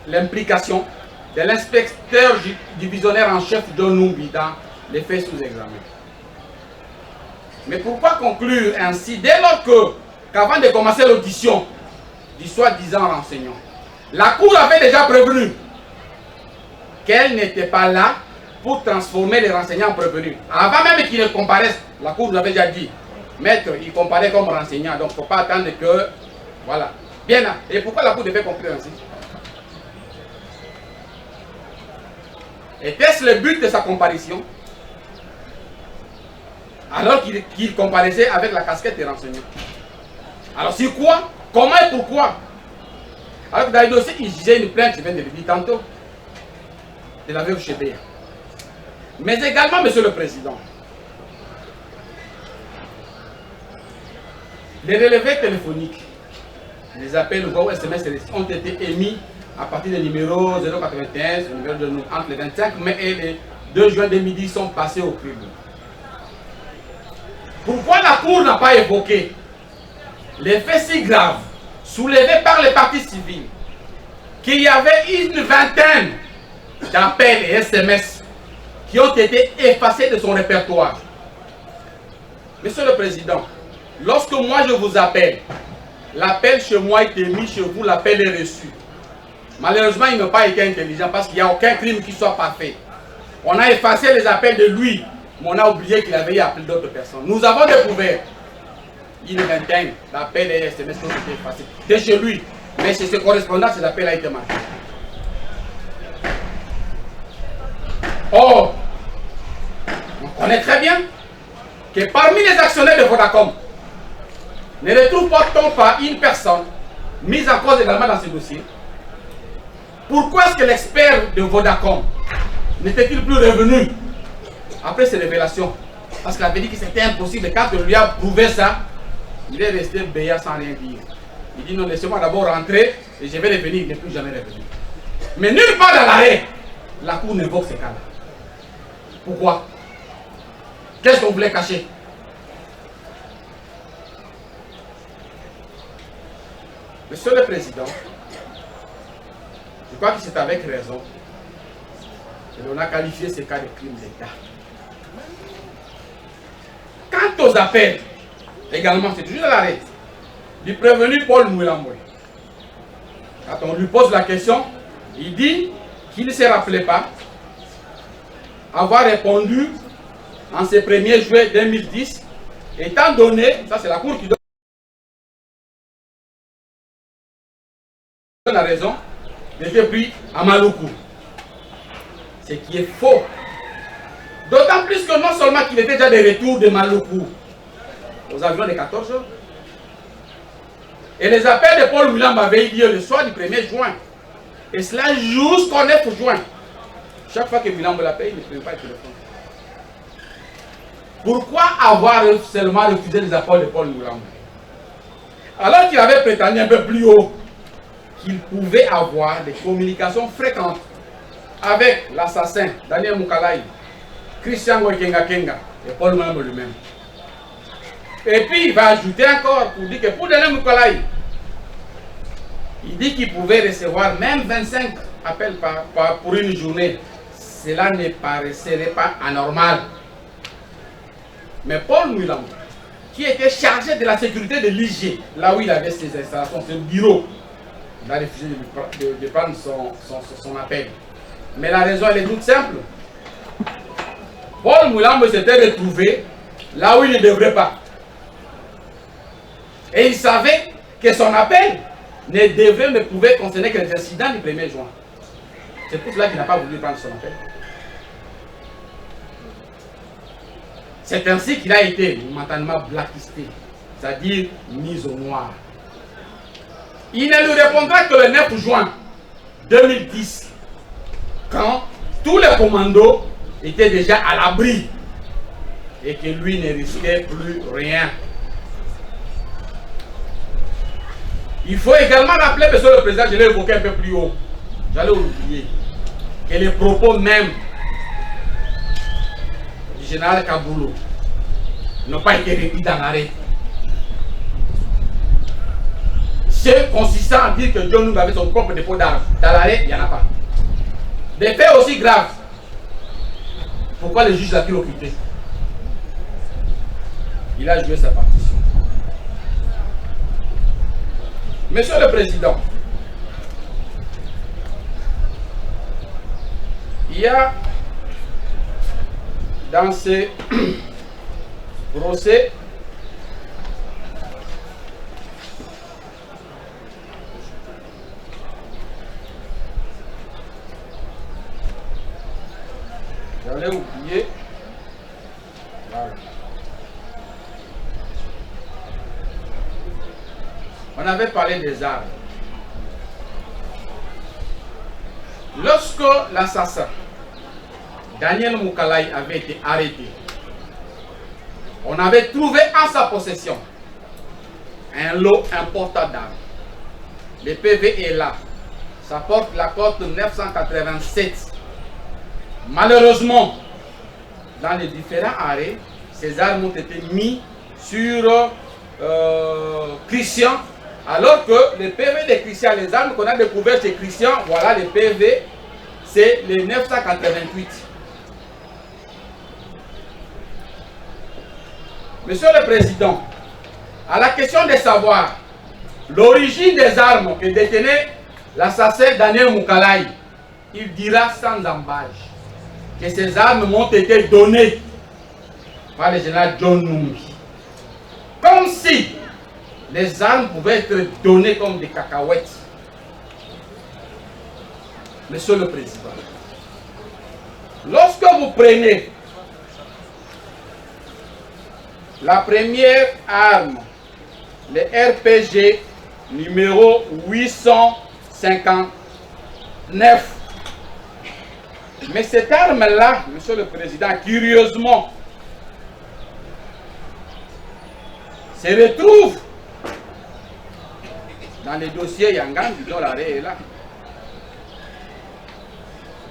l'implication de l'inspecteur divisionnaire en chef John Numbi dans les faits sous examen. Mais pourquoi conclure ainsi dès lors qu'avant de commencer l'audition du soi-disant renseignant, la Cour avait déjà prévenu qu'elle n'était pas là pour transformer les renseignants en prévenus. Avant même qu'ils ne comparaissent, la Cour nous avait déjà dit: maître, il comparaît comme renseignant, donc il ne faut pas attendre que... Voilà. Bien là. Et pourquoi la Cour devait conclure ainsi? Était-ce le but de sa comparution? Alors qu'il comparaissait avec la casquette des renseignants. Alors sur quoi? Comment et pourquoi? Alors que dans le dossier, il disait une plainte, je viens de le dire tantôt, de la veuve Chebeya. Mais également, Monsieur le Président, les relevés téléphoniques, les appels ou SMS ont été émis à partir du numéro 081, le numéro de nous, entre le 25 mai et le 2 juin 2010 sont passés au crible. Pourquoi la Cour n'a pas évoqué les faits si graves soulevés par les partis civils qu'il y avait une vingtaine d'appels et SMS qui ont été effacés de son répertoire? Monsieur le Président, lorsque moi je vous appelle, l'appel chez moi a été mis chez vous, l'appel est reçu. Malheureusement, il n'a pas été intelligent parce qu'il n'y a aucun crime qui soit parfait. On a effacé les appels de lui, mais on a oublié qu'il avait appelé d'autres personnes. Nous avons découvert une vingtaine d'appels et SMS qui ont été effacés. C'est chez lui, mais chez ce correspondant, cet appel a été marqué. Or, on connaît très bien que parmi les actionnaires de Vodacom, ne retrouve-t-on pas une personne mise en cause également dans ce dossier? Pourquoi est-ce que l'expert de Vodacom n'était-il plus revenu après ces révélations? Parce qu'il avait dit que c'était impossible. Quand on lui a prouvé ça, il est resté béat sans rien dire. Il dit non, laissez-moi d'abord rentrer et je vais revenir. Il n'est plus jamais revenu. Mais nulle part dans l'arrêt, la Cour n'évoque ces cas-là. Pourquoi? Qu'est-ce qu'on voulait cacher? Monsieur le Président, je crois que c'est avec raison que l'on a qualifié ces cas de crimes d'État. Quant aux appels, également, c'est toujours à l'arrêt, du prévenu Paul Moulamboy. Quand on lui pose la question, il dit qu'il ne se rappelait pas avoir répondu en ce 1er juillet 2010, étant donné, ça c'est la Cour qui donne la raison, il était pris à Maluku. Ce qui est faux. D'autant plus que non seulement qu'il était déjà de retour de Maluku aux avions de 14 heures, et les appels de Paul Moulamboy avaient eu lieu le soir du 1er juin. Et cela jusqu'au 9 juin. Chaque fois que Moulamboy l'appelle, il ne prend pas le téléphone. Pourquoi avoir seulement refusé les appels de Paul Moulamboy? Alors qu'il avait prétendu un peu plus haut qu'il pouvait avoir des communications fréquentes avec l'assassin Daniel Mukalayi, Christian Kenga et Paul Moulamboy lui-même. Et puis il va ajouter encore pour dire que pour Daniel Mukalayi, il dit qu'il pouvait recevoir même 25 appels pour une journée. Cela ne paraissait pas anormal. Mais Paul Moulamboy, qui était chargé de la sécurité de l'IG, là où il avait ses installations, son bureau, il a refusé de prendre son appel. Mais la raison elle est toute simple. Paul Moulamboy s'était retrouvé là où il ne devrait pas. Et il savait que son appel ne pouvait concerner que les incidents du 1er juin. C'est pour cela qu'il n'a pas voulu prendre son appel. C'est ainsi qu'il a été momentanément blacklisté, c'est-à-dire mis au noir. Il ne lui répondra que le 9 juin 2010, quand tous les commandos étaient déjà à l'abri et que lui ne risquait plus rien. Il faut également rappeler, monsieur le Président, je l'ai évoqué un peu plus haut, j'allais oublier, que les propos même du général Kaboulou n'ont pas été repris dans l'arrêt. C'est consistant à dire que John Noum avait son propre dépôt d'armes. Dans l'arrêt, il n'y en a pas. Des faits aussi graves. Pourquoi le juge l'a-t-il occulté? Il a joué sa partition. Monsieur le Président, il y a dans ces procès j'allais oublier. Voilà. On avait parlé des armes. Lorsque l'assassin Daniel Mukalayi avait été arrêté, on avait trouvé en sa possession un lot important d'armes. Le PV est là. Ça porte la cote 987. Malheureusement, dans les différents arrêts, ces armes ont été mises sur Christian, alors que les PV de Christian, les armes qu'on a découvertes chez Christian, voilà les PV, c'est les 988. Monsieur le Président, à la question de savoir l'origine des armes que détenait l'assassin Daniel Moukalai, il dira sans embâche que ces armes m'ont été données par le général John Numbi. Comme si les armes pouvaient être données comme des cacahuètes. Monsieur le Président, lorsque vous prenez la première arme, le RPG numéro 859, mais cette arme-là, Monsieur le Président, curieusement, se retrouve dans les dossiers Yangan, dont l'arrêt est là.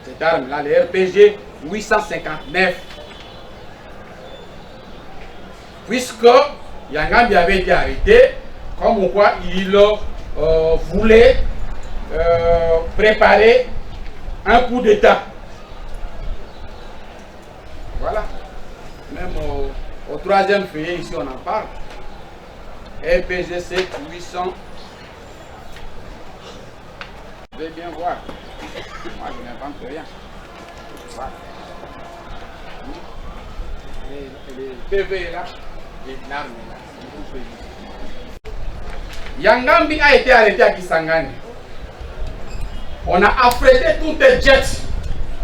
Cette arme-là, le RPG 859. Puisque Yangambi avait été arrêté, comme quoi il voulait préparer un coup d'État. Voilà. Même au troisième feuillet, ici, on en parle. RPG 7800. Vous allez bien voir. Moi, je n'invente rien. Voilà. Les PV là, les armes là. Yangambi a été arrêté à Kisangani. On a affrété tous les jets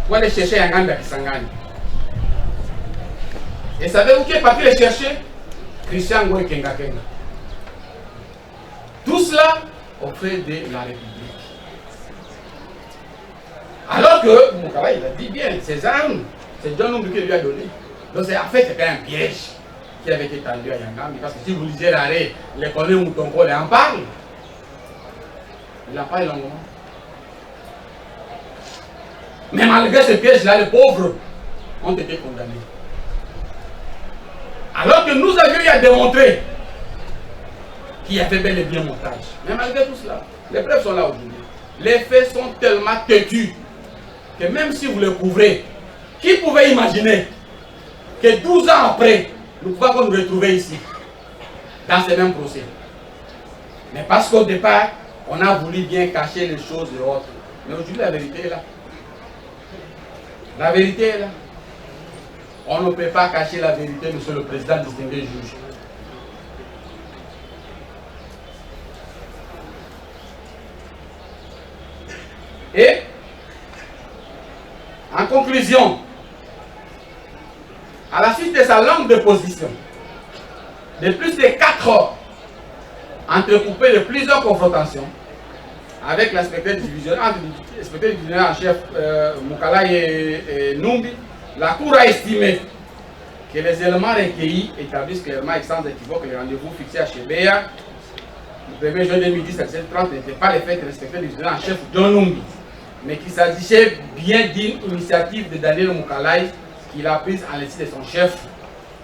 pour aller chercher Yangambi à Kisangani. Et savez-vous qui est parti les chercher? Christian Ngoy Kenga Kenga. Tout cela au fait de la République. Alors que Moukala, il a dit bien, ces armes, c'est John Numbi qui lui a donné. Donc en fait c'était un piège qui avait été tendu à Yangambi. Parce que si vous lisez l'arrêt, les collègues Moutongo en parlent. Il en parle longuement. Mais malgré ce piège-là, les pauvres ont été condamnés. Alors que nous avions eu à démontrer qu'il y avait bel et bien montage. Mais malgré tout cela, les preuves sont là aujourd'hui. Les faits sont tellement têtus que même si vous les couvrez, qui pouvait imaginer que 12 ans après, nous pouvons nous retrouver ici, dans ce même procès. Mais parce qu'au départ, on a voulu bien cacher les choses et autres. Mais aujourd'hui, la vérité est là. La vérité est là. On ne peut pas cacher la vérité, Monsieur le Président, distingué juge. Et, en conclusion, à la suite de sa longue déposition, de plus de 4 heures, entrecoupée de plusieurs confrontations, avec l'inspecteur divisionnaire en chef Moukala et Numbi, la Cour a estimé que les éléments recueillis établissent clairement et sans équivoque les rendez-vous fixés à Chebeya le 1er juin 2010 à 17h30 n'étaient pas les faits de l'inspecteur divisionnaire en chef John Numbi, mais qu'il s'agissait bien d'une initiative de Daniel Moukalai qu'il a prise en l'état de son chef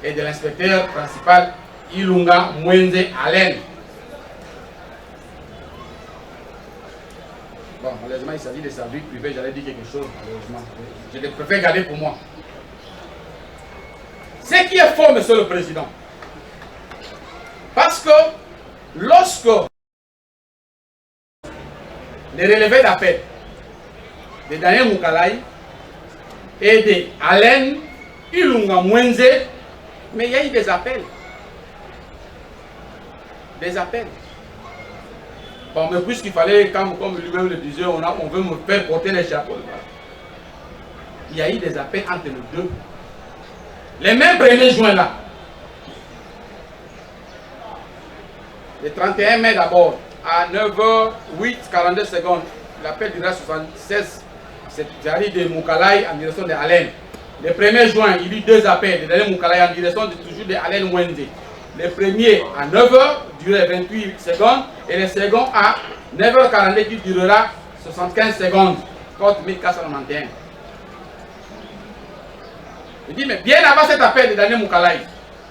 et de l'inspecteur principal Ilunga Mwenze Allen. Bon, malheureusement, il s'agit de sa vie privée, j'allais dire quelque chose, malheureusement. Je préfère garder pour moi. Ce qui est faux, Monsieur le Président, parce que lorsque les relevés d'appel de Daniel Moukalai et de Allen Ilunga Mwenze, mais il y a eu des appels. Des appels. Bon, mais puisqu'il fallait, comme lui-même le disait, on veut me faire porter les chapeaux. Il y a eu des appels entre les deux. Les mêmes 1er juin là. Le 31 mai d'abord, à 9h08, 42 secondes, l'appel durera 76. C'est Jari de Moukalai en direction de Allen. Le 1er juin, il y a eu 2 appels de Daniel Moukalai en direction toujours de Allen Wendy. Le premier à 9h, durera 28 secondes, et le second à 9h42 qui durera 75 secondes, code 1491. Il dit, mais bien avant cet appel de Daniel Moukalaï,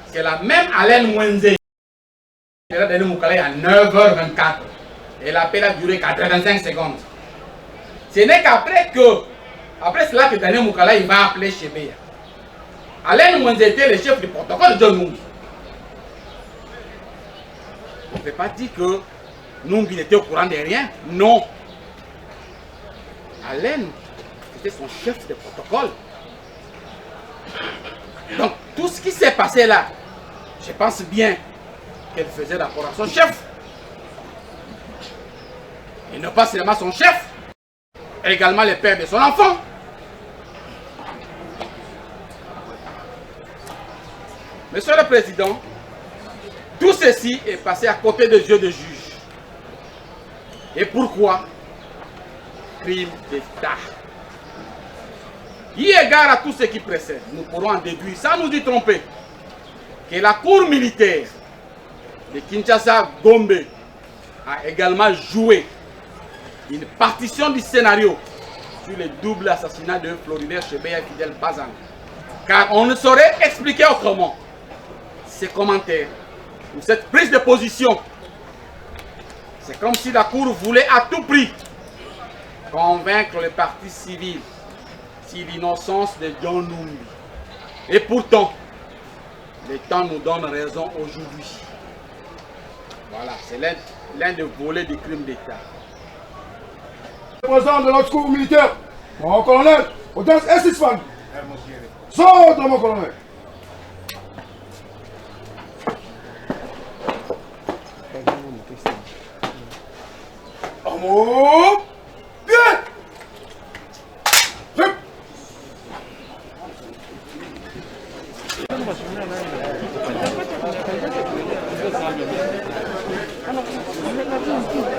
c'est la même Alain Mwenze qui a donné Moukalaï à 9h24. Et l'appel a duré 85 secondes. Ce n'est qu'après cela que Daniel Moukalaï va appeler Chebeya. Alain Mwenze était le chef du protocole de John Numbi. On ne peut pas dire que Numbi n'était au courant de rien. Non. Alain, c'était son chef de protocole. Donc, tout ce qui s'est passé là, je pense bien qu'elle faisait rapport à son chef. Et non pas seulement son chef, également le père de son enfant. Monsieur le Président, tout ceci est passé à côté des yeux des juges. Et pourquoi? Crime d'État. Eu égard à tout ce qui précède, nous pourrons en déduire, sans nous y tromper, que la cour militaire de Kinshasa-Gombe a également joué une partition du scénario sur le double assassinat de Floribert Chebeya et Fidel Bazan. Car on ne saurait expliquer autrement ces commentaires ou cette prise de position. C'est comme si la cour voulait à tout prix convaincre les partis civils sur l'innocence de John Numbi. Et pourtant, le temps nous donne raison aujourd'hui. Voilà, c'est l'un des volets du crime d'État. Le président de notre cour militaire, mon colonel, audience S6 Sort, mon colonel. Amour, bien. Alors,